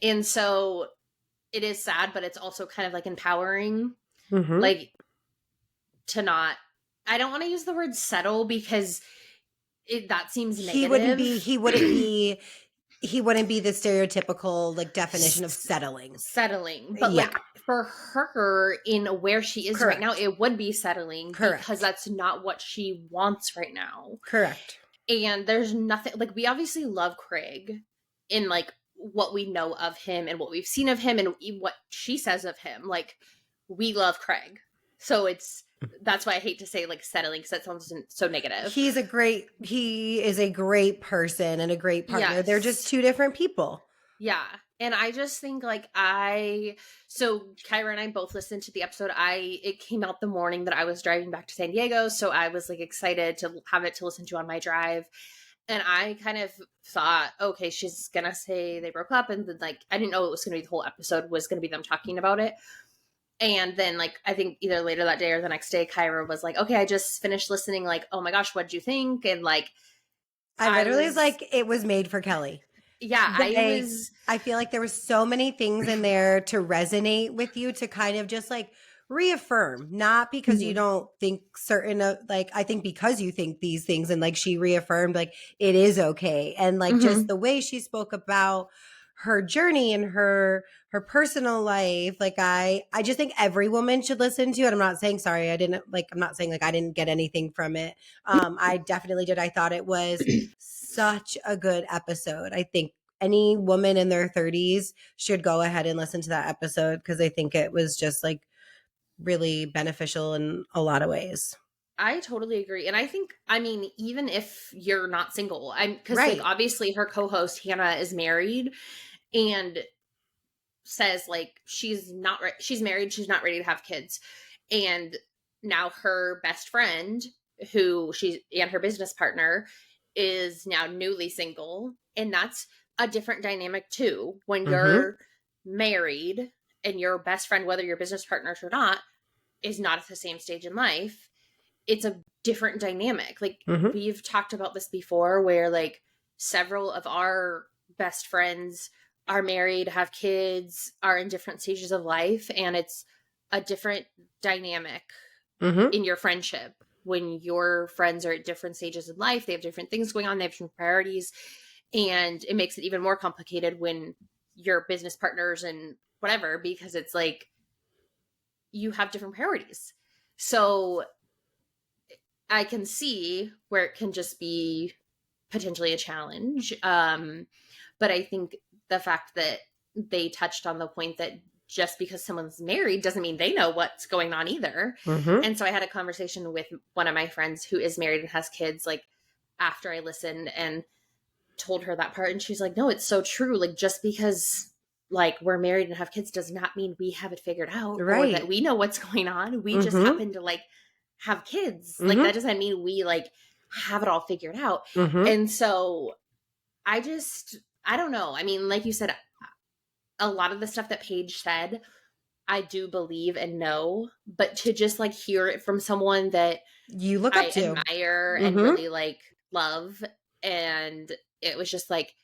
And so it is sad, but it's also kind of like empowering, like to not, I don't want to use the word settle because that seems negative. He wouldn't be the stereotypical like definition of settling, but like for her in where she is right now, it would be settling because that's not what she wants right now. And there's nothing, like, we obviously love Craig in like what we know of him and what we've seen of him and what she says of him. Like, we love Craig. So that's why I hate to say like settling because that sounds so negative. He is a great person and a great partner. Yes. They're just two different people. Yeah. And I just think like so Kyra and I both listened to the episode. It came out the morning that I was driving back to San Diego. So I was like excited to have it to listen to on my drive. And I kind of thought, okay, she's going to say they broke up. And then like, I didn't know it was going to be the whole episode was going to be them talking about it. And then, like, I think either later that day or the next day, Kyra was like, okay, I just finished listening. Like, oh my gosh, what'd you think? And like, I literally was like, it was made for Kelly. Yeah, I feel like there was so many things in there to resonate with you to kind of just like reaffirm, not because you don't think certain of like, I think because you think these things and like she reaffirmed like it is okay. And like just the way she spoke about her journey and her personal life. Like I just think every woman should listen to it. I'm not saying I'm not saying like I didn't get anything from it. I definitely did. I thought it was such a good episode. I think any woman in their 30s should go ahead and listen to that episode because I think it was just like really beneficial in a lot of ways. I totally agree. And I think, I mean, even if you're not single, because like obviously her co-host Hannah is married and says like she's married, she's not ready to have kids. And now her best friend and her business partner is now newly single. And that's a different dynamic too. When you're married and your best friend, whether you're business partners or not, is not at the same stage in life, it's a different dynamic. Like we've talked about this before where like several of our best friends are married, have kids, are in different stages of life. And it's a different dynamic in your friendship when your friends are at different stages in life. They have different things going on. They have different priorities. And it makes it even more complicated when you're business partners and whatever, because it's like, you have different priorities. So I can see where it can just be potentially a challenge. But I think the fact that they touched on the point that just because someone's married doesn't mean they know what's going on either. Mm-hmm. And so I had a conversation with one of my friends who is married and has kids, like after I listened and told her that part. And she's like, no, it's so true. Like, just because like we're married and have kids does not mean we have it figured out or that Right. we know what's going on. We just Mm-hmm. happen to like have kids. Like, Mm-hmm. that doesn't mean we like have it all figured out. Mm-hmm. And so I don't know. I mean, like you said, a lot of the stuff that Paige said, I do believe and know, but to just like hear it from someone that You look I up to. admire and Mm-hmm. really like love, and it was just like,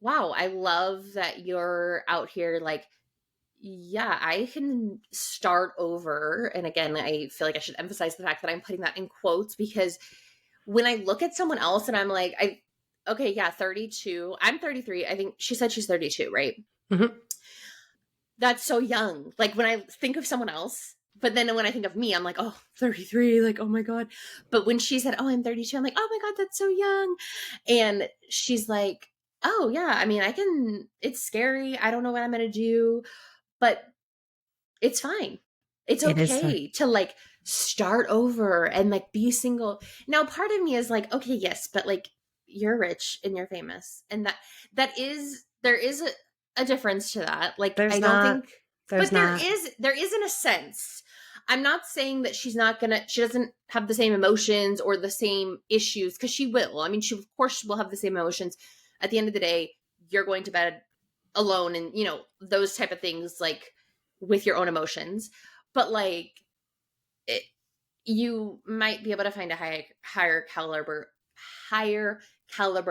wow, I love that you're out here like, yeah, I can start over. And again, I feel like I should emphasize the fact that I'm putting that in quotes, because when I look at someone else and I'm like, okay, yeah, 32. I'm 33. I think she said she's 32, right? Mm-hmm. That's so young. Like when I think of someone else, but then when I think of me, I'm like, oh, 33, like, oh my God. But when she said, oh, I'm 32, I'm like, oh my God, that's so young. And she's like, oh yeah, I mean, it's scary. I don't know what I'm going to do, but it's fine. It's It is fun. okay to like start over and like be single. Now, part of me is like, okay, yes, but like you're rich and you're famous. And there is a difference to that. Like, There's I don't not. think, There's but not. there is in a sense. I'm not saying that she doesn't have the same emotions or the same issues, because she will. I mean, of course will have the same emotions. At the end of the day, you're going to bed alone and, you know, those type of things, like with your own emotions. But like, you might be able to find a higher caliber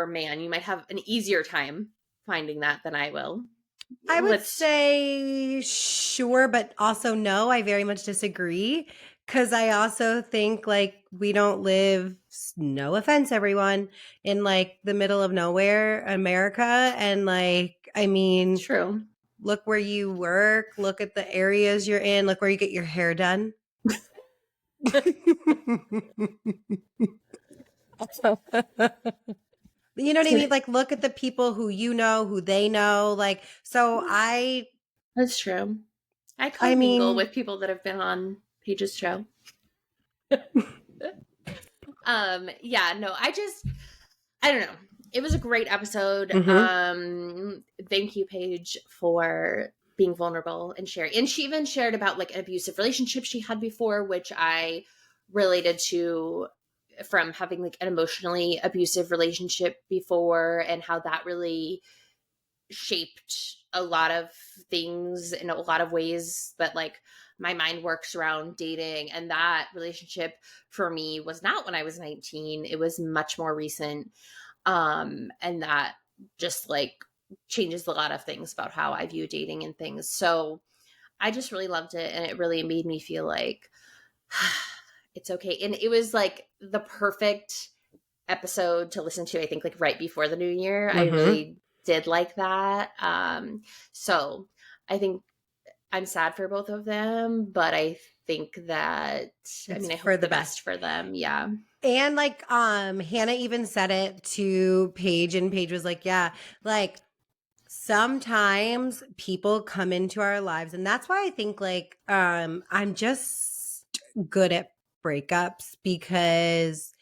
man. You might have an easier time finding that than I will. I would say sure, but also no. I very much disagree, because I also think like we don't live, no offense, everyone, in like the middle of nowhere, America. And like, I mean, True. look where you work, look at the areas you're in, look where you get your hair done. You know what I mean? Like, look at the people who you know, who they know. Like, so That's true. I co-mingle mean, with people that have been on Paige's show. Yeah, no, I don't know. It was a great episode. Thank you, Paige, for being vulnerable and sharing. And she even shared about like an abusive relationship she had before, which I related to, from having like an emotionally abusive relationship before, and how that really shaped a lot of things in a lot of ways. But like, my mind works around dating, and that relationship for me was not when I was 19. It was much more recent. And that just like changes a lot of things about how I view dating and things. So I just really loved it, and it really made me feel like it's okay. And it was like the perfect episode to listen to, I think, like right before the new year. I really did like that. So I think I'm sad for both of them, but I think that I hope the best for them. Yeah. And like Hannah even said it to Paige, and Paige was like, yeah, like sometimes people come into our lives, and that's why I think like I'm just good at breakups, because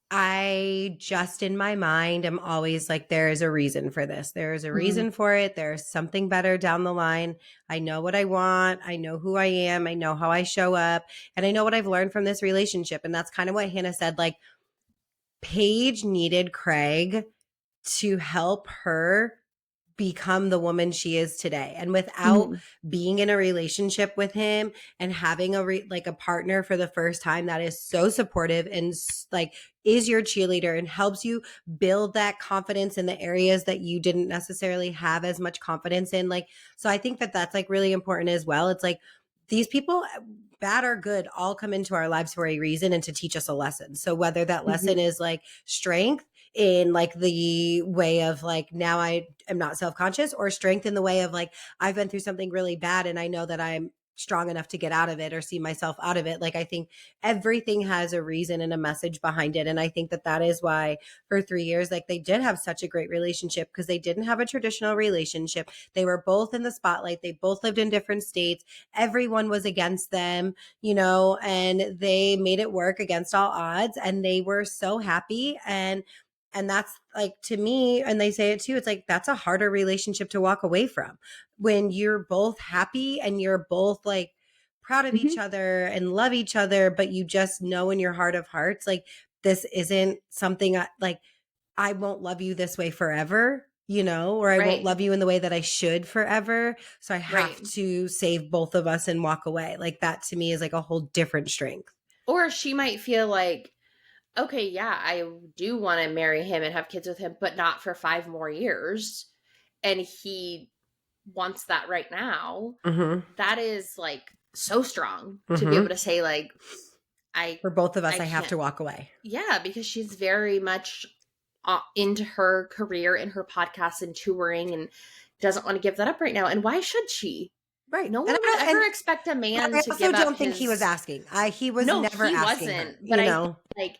I just in my mind am always like, there is a reason for this. There is a reason for it. There's something better down the line. I know what I want. I know who I am. I know how I show up. And I know what I've learned from this relationship. And that's kind of what Hannah said. Like, Paige needed Craig to help her become the woman she is today. And without being in a relationship with him and having like a partner for the first time that is so supportive and like is your cheerleader and helps you build that confidence in the areas that you didn't necessarily have as much confidence in. Like, so I think that that's like really important as well. It's like, these people, bad or good, all come into our lives for a reason and to teach us a lesson. So whether that lesson is like strength in like the way of like, now I am not self-conscious, or strength in the way of like, I've been through something really bad and I know that I'm strong enough to get out of it or see myself out of it. Like, I think everything has a reason and a message behind it. And I think that is why for 3 years, like, they did have such a great relationship, because they didn't have a traditional relationship. They were both in the spotlight. They both lived in different states. Everyone was against them, and they made it work against all odds, and they were so happy. And that's, like, to me, and they say it too, it's like, that's a harder relationship to walk away from, when you're both happy and you're both, like, proud of each other and love each other, but you just know in your heart of hearts, like, this isn't something like, I won't love you this way forever, or I won't love you in the way that I should forever. So I have to save both of us and walk away. Like, that to me is like a whole different strength. Or she might feel like, okay, yeah, I do want to marry him and have kids with him, but not for 5 more years. And he wants that right now. That is, like, so strong to be able to say, like, for both of us, I have to walk away. Yeah, because she's very much into her career and her podcast and touring, and doesn't want to give that up right now. And why should she? Right. No one would ever expect a man to give up. I also don't think he was asking. He was never asking her, but I think, like,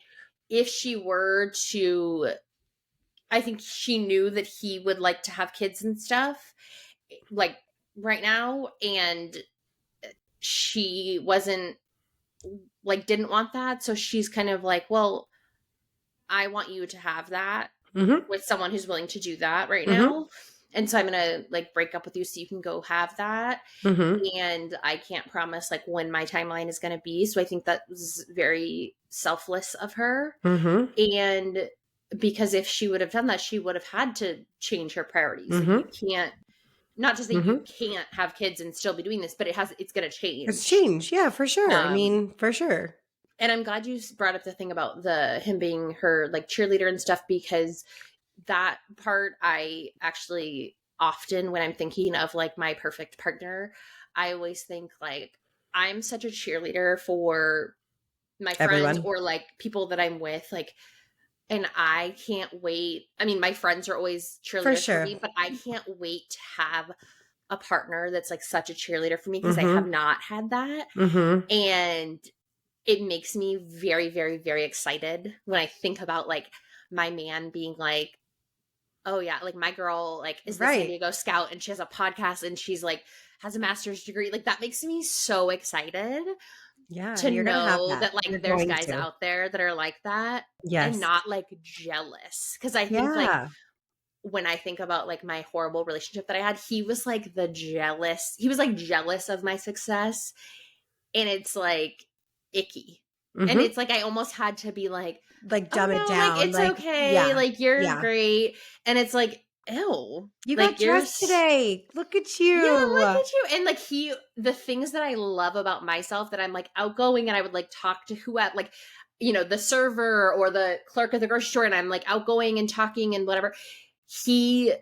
if she were to, I think she knew that he would like to have kids and stuff, like, right now, and she wasn't, like, didn't want that. So she's kind of like, well, I want you to have that with someone who's willing to do that right now. And so I'm going to, like, break up with you so you can go have that. And I can't promise, like, when my timeline is going to be. So I think that was very selfless of her. And because if she would have done that, she would have had to change her priorities. Like, you can't, not to say you can't have kids and still be doing this, but it's going to change. It's change. Yeah, for sure. I mean, for sure. And I'm glad you brought up the thing about him being her, like, cheerleader and stuff, because that part, I actually often, when I'm thinking of, like, my perfect partner, I always think, like, I'm such a cheerleader for my friends or, like, people that I'm with, like, and I can't wait. I mean, my friends are always cheerleaders for me, but I can't wait to have a partner that's, like, such a cheerleader for me, because I have not had that. And it makes me very, very, very excited when I think about, like, my man being like, oh yeah, like, my girl, like, is the San Diego Scout, and she has a podcast, and she's, like, has a master's degree. Like, that makes me so excited. Yeah, to know that like, there's guys out there that are like that. And not, like, jealous. Because I think like, when I think about, like, my horrible relationship that I had, he was like jealous of my success, and it's, like, icky. And it's like, I almost had to be like dumb it down. Like, it's okay. Like, you're great. And it's like, ew. You got dressed today. Look at you. Yeah, look at you. And, like, the things that I love about myself, that I'm, like, outgoing, and I would, like, talk to whoever, like, the server or the clerk at the grocery store, and I'm, like, outgoing and talking and whatever. He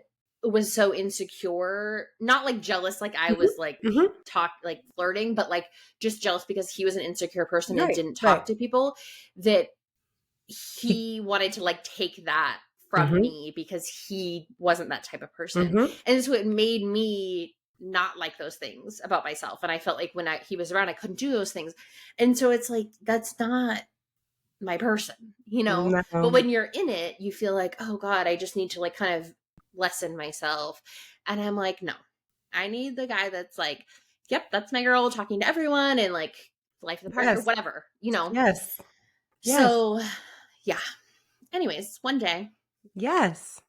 was so insecure, not, like, jealous, like I was, like, like, flirting, but, like, just jealous because he was an insecure person and didn't talk to people, that he wanted to, like, take that from me, because he wasn't that type of person. And so it made me not like those things about myself. And I felt like when he was around, I couldn't do those things. And so it's like, that's not my person, No. But when you're in it, you feel like, oh God, I just need to, like, kind of lessen myself. And I'm like, no, I need the guy that's like, yep, that's my girl, talking to everyone, and, like, life of the party or whatever, Yes. So yeah. Anyways, one day. Yes,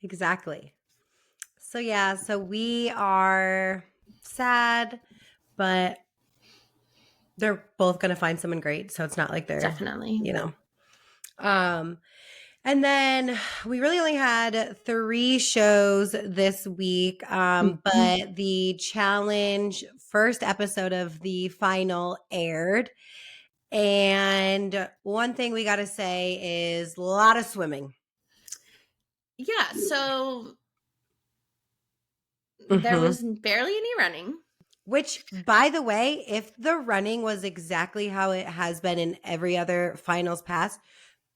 exactly. So yeah, so we are sad, but they're both going to find someone great. So it's not like they're definitely, and then we really only had 3 shows this week. But the challenge first episode of the final aired. And one thing we got to say is a lot of swimming. Yeah, so there was barely any running. Which, by the way, if the running was exactly how it has been in every other finals past,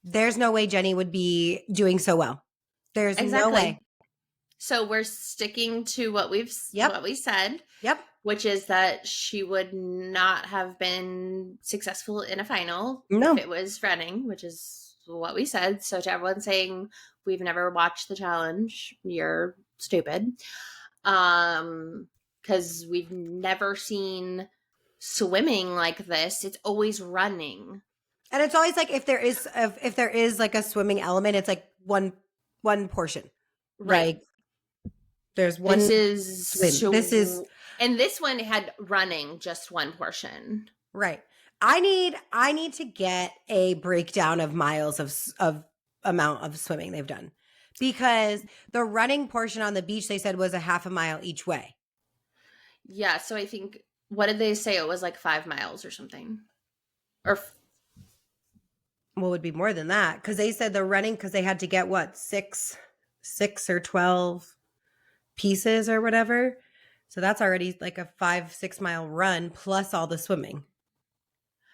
there's no way Jenny would be doing so well. There's no way. So we're sticking to what we said. Yep. which is that she would not have been successful in a final No. if it was running, which is what we said. So to everyone saying we've never watched the challenge, you're stupid. Because we've never seen swimming like this. It's always running. And it's always like if there is like a swimming element, it's like one portion. Right. Like there's one swim. And this one had running just one portion. Right. I need to get a breakdown of miles of amount of swimming they've done. Because the running portion on the beach, they said, was a half a mile each way. Yeah, so I think, what did they say? It was like 5 miles or something. Or what would be more than that? Because they said the running, because they had to get what, 6 or 12 pieces or whatever. So that's already like a 5-6 mile run plus all the swimming.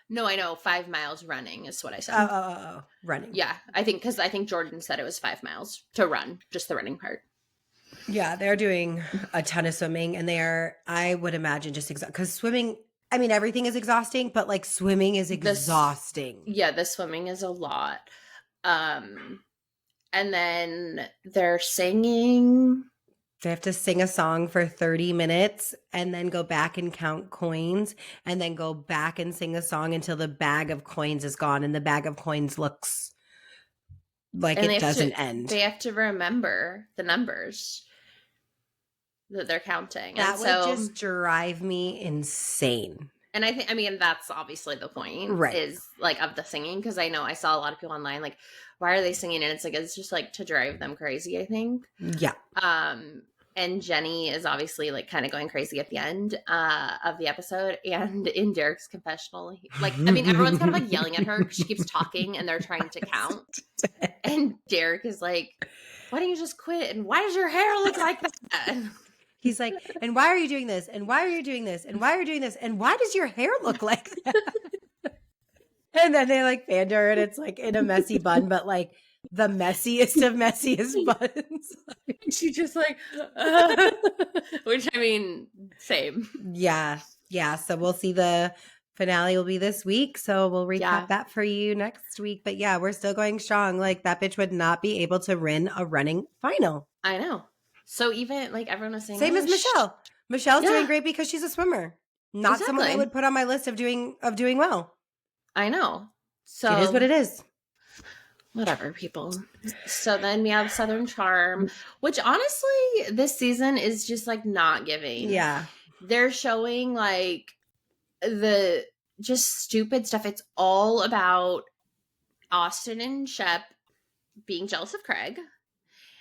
No, I know 5 miles running is what I said. Oh, running. Yeah, I think Jordan said it was 5 miles to run, just the running part. Yeah, they're doing a ton of swimming, and they are, I would imagine, just because swimming, I mean, everything is exhausting, but like swimming is exhausting. Yeah, the swimming is a lot. And then they're singing. They have to sing a song for 30 minutes and then go back and count coins and then go back and sing a song until the bag of coins is gone, and the bag of coins looks like it doesn't end. They have to remember the numbers that they're counting. That would just drive me insane. And I mean, that's obviously the point, right? Is like of the singing, because I know I saw a lot of people online like, why are they singing? And it's just like to drive them crazy, I think. Yeah. And Jenny is obviously like kind of going crazy at the end of the episode, and in Derek's confessional, everyone's kind of like yelling at her because she keeps talking and they're trying to count. And Derek is like, "Why don't you just quit? And why does your hair look like that?" He's like, "And why are you doing this? And why are you doing this? And why are you doing this? And why does your hair look like that?" And then they like fanned her, and it's like in a messy bun, but like the messiest of messiest buns. She just like, which I mean, same. Yeah. So we'll see, the finale will be this week. So we'll recap that for you next week. But yeah, we're still going strong. Like that bitch would not be able to win a running final. I know. So even like everyone was saying, same as Michelle. Michelle's doing great because she's a swimmer. Not someone I would put on my list of doing well. I know. So it is what it is. Whatever, people. So then we have Southern Charm, which honestly, this season is just like not giving. Yeah. They're showing like the just stupid stuff. It's all about Austin and Shep being jealous of Craig.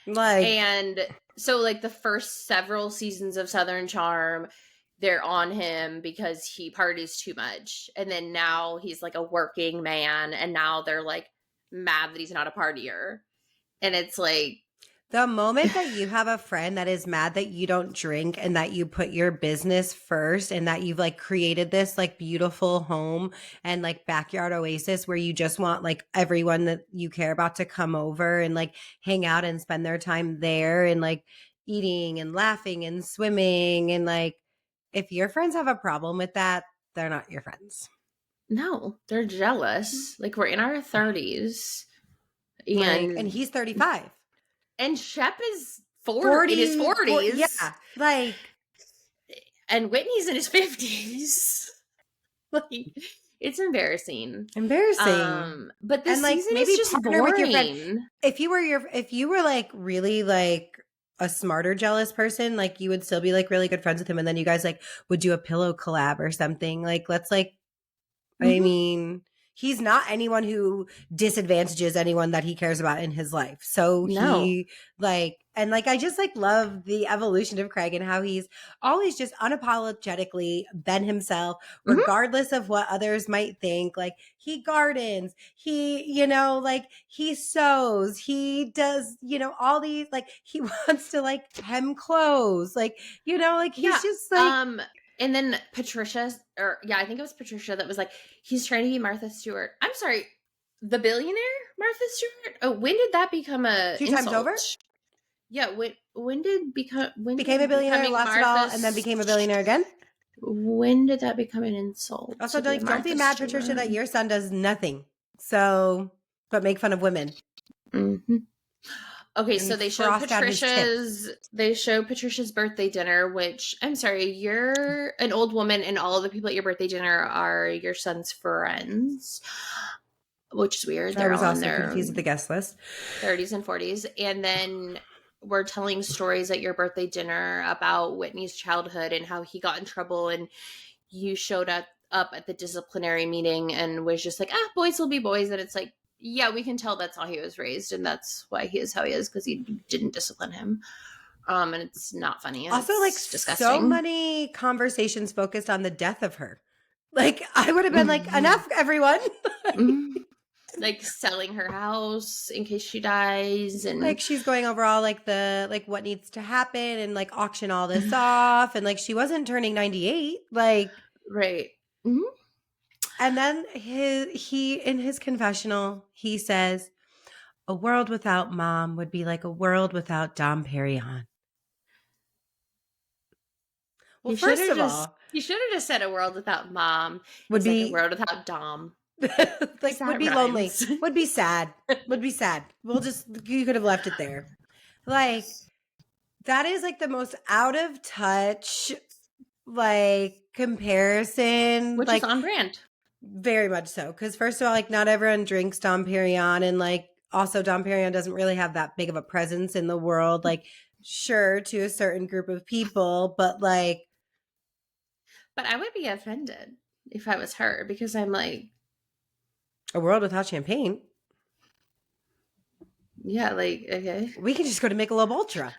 And so like the first several seasons of Southern Charm, they're on him because he parties too much. And then now he's like a working man, and now they're like mad that he's not a partier. And it's like, the moment that you have a friend that is mad that you don't drink and that you put your business first and that you've like created this like beautiful home and like backyard oasis where you just want like everyone that you care about to come over and like hang out and spend their time there and like eating and laughing and swimming, and like if your friends have a problem with that, they're not your friends. No, they're jealous. Like we're in our 30s, and he's 35. And Shep is 40 in his 40s. Yeah. Like, and Whitney's in his 50s. Like, it's embarrassing. But this like, season maybe is just boring. With your friend. If you were like really like a smarter jealous person, like you would still be like really good friends with him, and then you guys like would do a pillow collab or something. Like, let's like, I mean, he's not anyone who disadvantages anyone that he cares about in his life. So he like, and like, I just like love the evolution of Craig and how he's always just unapologetically been himself, regardless of what others might think. Like he gardens, he, like he sews, he does, all these, like he wants to like hem clothes, like, like he's just like, and then Patricia, I think it was Patricia that was like, he's trying to be Martha Stewart. I'm sorry, the billionaire Martha Stewart? Oh, when did that become a 2 times over? Yeah, when became a billionaire, lost it all, and then became a billionaire again? When did that become an insult? Also, to be a don't be Martha mad, Patricia, Stewart? that your son does nothing. So, but make fun of women Mm-hmm. Okay, so and they show frost out his tips. Patricia's birthday dinner, which I'm sorry, you're an old woman and all of the people at your birthday dinner are your son's friends, which is weird. I They're was all in also their confused with the guest list. 30s and 40s. And then we're telling stories at your birthday dinner about Whitney's childhood and how he got in trouble, and you showed up at the disciplinary meeting and was just like, boys will be boys. And it's like, yeah, we can tell that's how he was raised, and that's why he is how he is, because he didn't discipline him. And it's not funny. And Also, it's like, disgusting. so many conversations focused on the death of her. Like, I would have been like, enough, everyone. Like selling her house in case she dies, and like she's going over all like the like what needs to happen and like auction all this off, and like she wasn't turning 98. Like, right. Mm-hmm. and then he in his confessional, he says, a world without mom would be like a world without Dom Perignon. Well, first of all, you should have just said a world without mom would be like a world without Dom. like would be lonely, would be sad, would be sad. You could have left it there. Like, that is like the most out of touch like comparison, which like is on brand. Very much so. Because first of all, like not everyone drinks Dom Perignon, and like also Dom Perignon doesn't really have that big of a presence in the world. Like, sure, to a certain group of people, but like, but I would be offended if I was her, because I'm like, a world without champagne. Yeah, like, okay, we can just go to Michelob Ultra,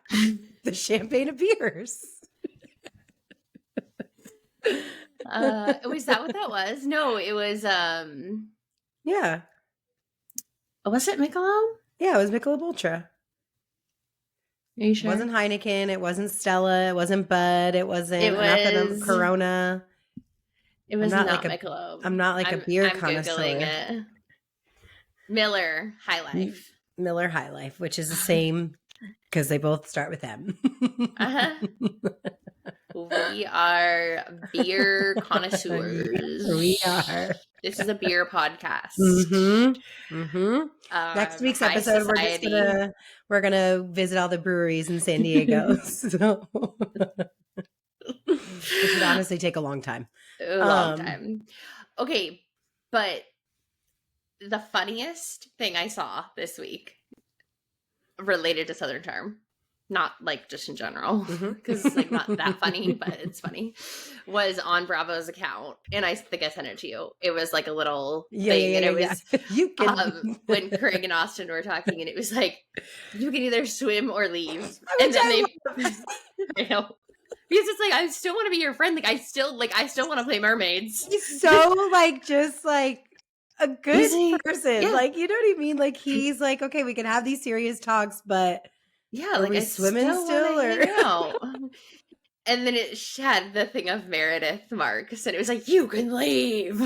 the champagne of beers. Was that what that was? No, it was yeah. Was it Michelob? Yeah, it was Michelob Ultra. Are you sure? It wasn't Heineken, it wasn't Stella, it wasn't Bud, it wasn't Corona. It was not Michelob. I'm not like a beer connoisseur. Googling it. Miller High Life. Miller High Life, which is the same because they both start with M. We are beer connoisseurs. We are. This is a beer podcast. Mm-hmm. Mm-hmm. Next week's episode, we're gonna visit all the breweries in San Diego. So it should honestly take a long time. A long time. Okay, but the funniest thing I saw this week related to Southern Charm, not like just in general, because it's like not that funny, but it's funny, was on Bravo's account, and I think I sent it to you. It was like a little thing, and it was you can when Craig and Austin were talking, and it was like, you can either swim or leave, and then they I know. Because it's like, I still want to be your friend. Like I still want to play mermaids. He's so like just like a good person. Yeah. Like, you know what I mean? Like, he's like, okay, we can have these serious talks, but yeah, like we swimming still or and then it had the thing of Meredith Marks, and it was like, you can leave.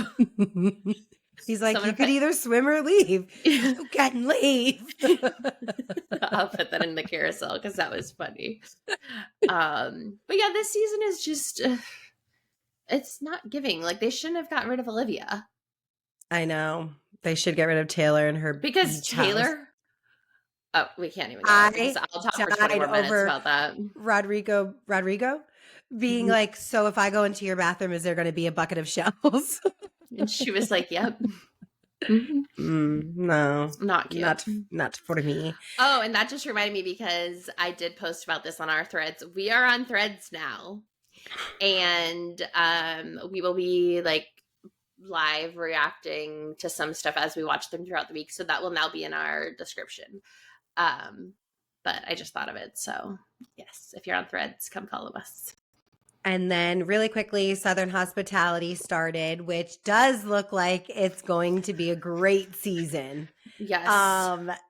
He's like, you could either swim or leave. You can leave. I'll put that in the carousel because that was funny. But yeah, this season is just it's not giving. Like, they shouldn't have gotten rid of Olivia. I know. They should get rid of Taylor and her because Taylor house. Oh, we can't even go. I'll talk for 20 more minutes about that. Rodrigo being like, so if I go into your bathroom, is there going to be a bucket of shells? And she was like, yep. No, not cute. Not for me. Oh, and that just reminded me, because I did post about this on our threads. We are on Threads now, and we will be like live reacting to some stuff as we watch them throughout the week, so that will now be in our description. But I just thought of it, so yes, if you're on Threads, come follow us. And then really quickly, Southern Hospitality started, which does look like it's going to be a great season. Yes.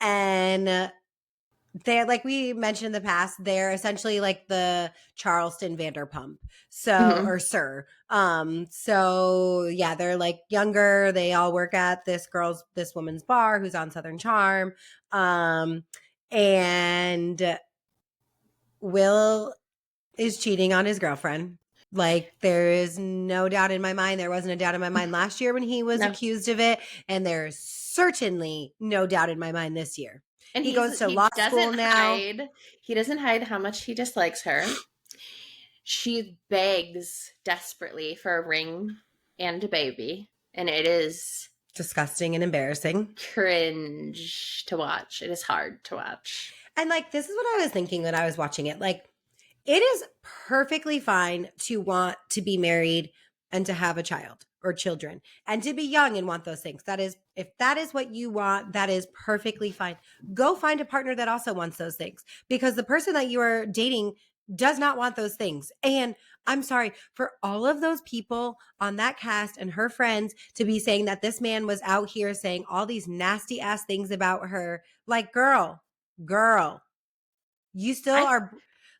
And they're, like we mentioned in the past, they're essentially like the Charleston Vanderpump. So, or Sir. So yeah, they're like younger. They all work at this woman's bar who's on Southern Charm. And Will is cheating on his girlfriend. Like, there is no doubt in my mind. There wasn't a doubt in my mind last year when he was No. accused of it. And there's certainly no doubt in my mind this year. And He goes to law school now. He doesn't hide how much he dislikes her. She begs desperately for a ring and a baby. And it is Disgusting and embarrassing. cringe to watch. It is hard to watch. And like, this is what I was thinking when I was watching it. Like, it is perfectly fine to want to be married and to have a child or children and to be young and want those things. That is, if that is what you want, that is perfectly fine. Go find a partner that also wants those things, because the person that you are dating does not want those things. And I'm sorry for all of those people on that cast and her friends to be saying that this man was out here saying all these nasty ass things about her. Like, girl, you still are,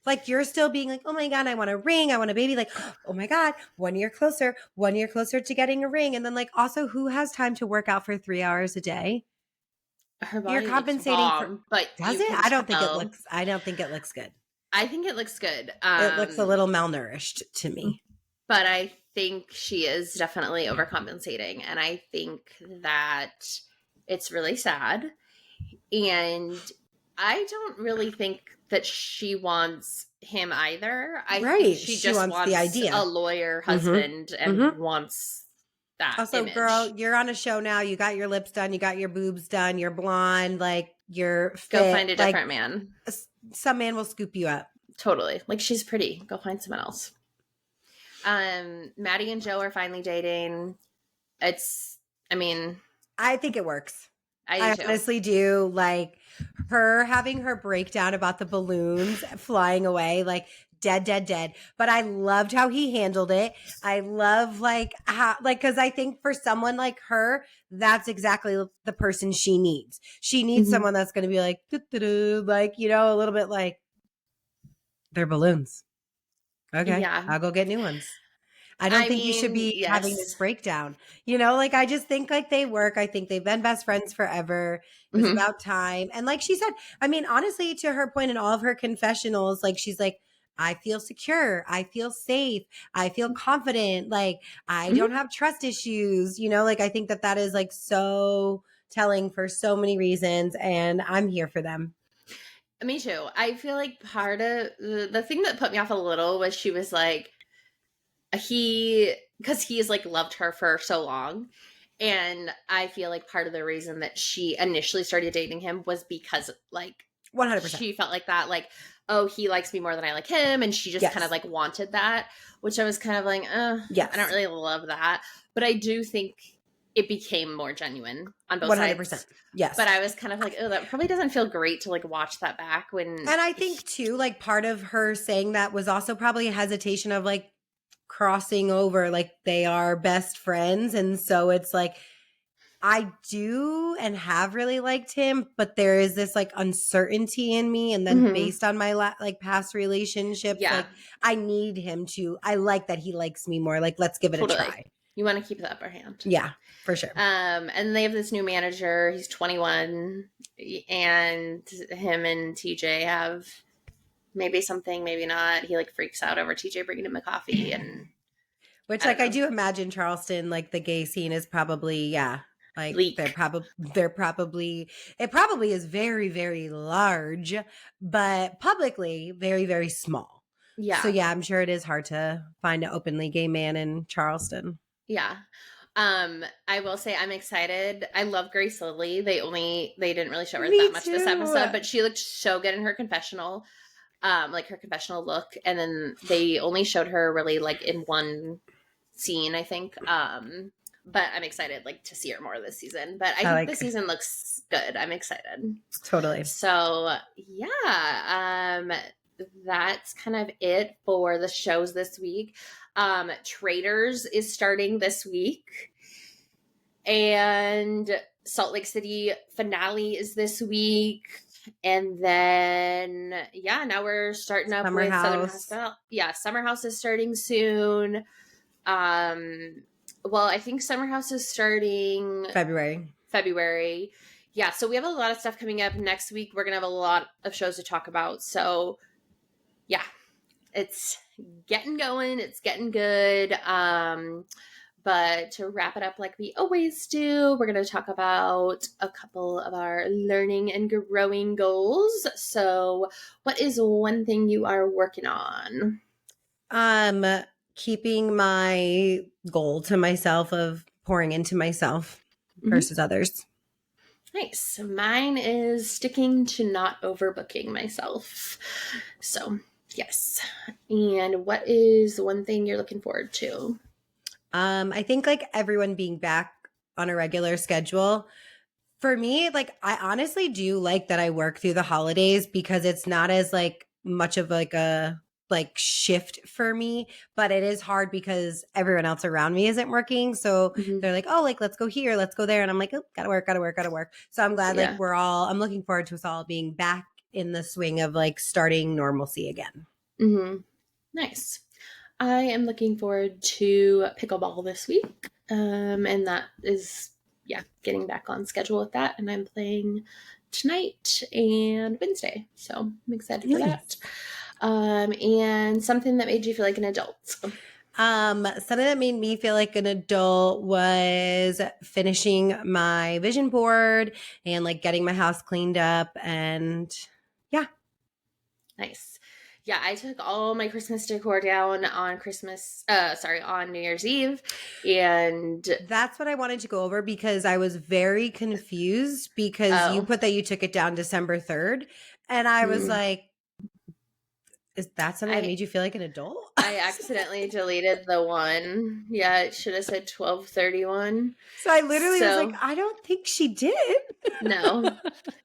like, you're still being like, oh my God, I want a ring. I want a baby. Like, oh my God, 1 year closer to getting a ring. And then, like, also, who has time to work out for 3 hours a day? Her body You're compensating looks bomb, but does you it? can I don't think it tell. looks good. I think it looks good. It looks a little malnourished to me. But I think she is definitely overcompensating. And I think that it's really sad. And I don't really think that she wants him either. I think she just wants the idea. a lawyer husband and wants that Also, image. girl, you're on a show now. You got your lips done. You got your boobs done. You're blonde. Like, you're fit. Go find a different man. Some man will scoop you up. Totally. Like, she's pretty. Go find someone else. Maddie and Joe are finally dating. I think it works. I honestly do. Like, her having her breakdown about the balloons flying away, like, dead. But I loved how he handled it. I love, like, how, like, because I think for someone like her, that's exactly the person she needs. She needs someone that's going to be like, like, you know, a little bit like, they're balloons. Okay, yeah. I'll go get new ones. I don't think you should be having this breakdown. You know, like, I just think, like, they work. I think they've been best friends forever. It was about time. And like she said, I mean, honestly, to her point in all of her confessionals, like, she's like, I feel secure. I feel safe. I feel confident. Like, I don't have trust issues. You know, like, I think that is, like, so telling for so many reasons. And I'm here for them. Me too. I feel like part of the thing that put me off a little was she was like, because he's like loved her for so long. And I feel like part of the reason that she initially started dating him was because, like, 100%. She felt like that, like, oh, he likes me more than I like him. And she just kind of like wanted that, which I was kind of like, I don't really love that. But I do think it became more genuine on both 100%. Sides. Yes. But I was kind of like, oh, that probably doesn't feel great to like watch that back when. And I think too, like, part of her saying that was also probably a hesitation of like crossing over, like, they are best friends. And so it's like, I do and have really liked him, but there is this like uncertainty in me. And then based on my like past relationships, like, I need him to, I like that he likes me more. Like, let's give it a try. You want to keep the upper hand. Yeah, for sure. And they have this new manager. He's 21, and him and TJ have maybe something, maybe not. He like freaks out over TJ bringing him a coffee, and which, like, I do imagine Charleston, like, the gay scene is probably, like, Leak. it probably is very, very large, but publicly very, very small. Yeah. So yeah, I'm sure it is hard to find an openly gay man in Charleston. Yeah. I will say I'm excited. I love Grace Lilly. They didn't really show her that much this episode, but she looked so good in her confessional, like her confessional look. And then they only showed her really like in one scene, I think. But I'm excited like to see her more this season. But I think the season looks good. I'm excited. Totally. So yeah, that's kind of it for the shows this week. Traitors is starting this week, and Salt Lake City finale is this week, and then now we're starting up with Southern Hospital. Yeah, Summer House is starting soon. Well, I think Summer House is starting February. Yeah, so we have a lot of stuff coming up next week. We're gonna have a lot of shows to talk about. So yeah, It's getting going. It's getting good. But to wrap it up like we always do, we're going to talk about a couple of our learning and growing goals. So what is one thing you are working on? Keeping my goal to myself of pouring into myself versus others. Nice. Mine is sticking to not overbooking myself. So, yes. And what is the one thing you're looking forward to? I think like everyone being back on a regular schedule. For me, like I honestly do like that I work through the holidays because it's not as like much of like a like shift for me, but it is hard because everyone else around me isn't working. So they're like, oh, like let's go here, let's go there. And I'm like, oh, gotta work. So I'm glad like I'm looking forward to us all being back in the swing of like starting normalcy again. Nice. I am looking forward to pickleball this week. And that is, getting back on schedule with that. And I'm playing tonight and Wednesday. So I'm excited for that. And something that made you feel like an adult. Something that made me feel like an adult was finishing my vision board and like getting my house cleaned up and Nice. Yeah, I took all my Christmas decor down on on New Year's Eve. And that's what I wanted to go over because I was very confused because you put that you took it down December 3rd. And I was like, is that something that made you feel like an adult? I accidentally deleted the one. Yeah, it should have said 12/31. So I literally was like, I don't think she did. No,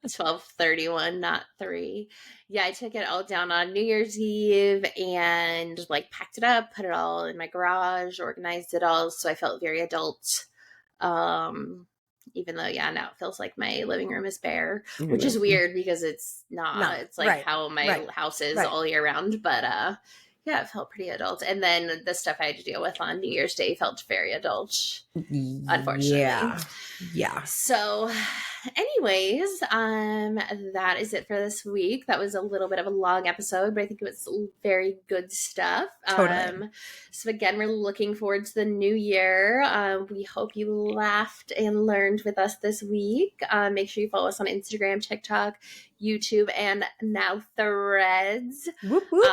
12/31, not 3. Yeah, I took it all down on New Year's Eve and like packed it up, put it all in my garage, organized it all. So I felt very adult. Even though, now it feels like my living room is bare, which is weird because it's not. No, it's like how my house is all year round. But it felt pretty adult. And then the stuff I had to deal with on New Year's Day felt very adult, unfortunately. Yeah. So anyways, that is it for this week. That was a little bit of a long episode, but I think it was very good stuff. Totally. So again, we're looking forward to the new year. We hope you laughed and learned with us this week. Make sure you follow us on Instagram, TikTok, YouTube, and now Threads. Whoop, whoop.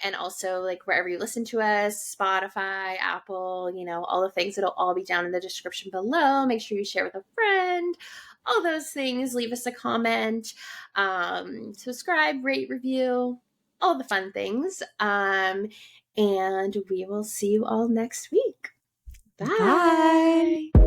And also like wherever you listen to us, Spotify, Apple, all the things. It'll all be down in the description below. Make sure you share with a friend. All those things. Leave us a comment. Subscribe, rate, review, all the fun things. And we will see you all next week. Bye.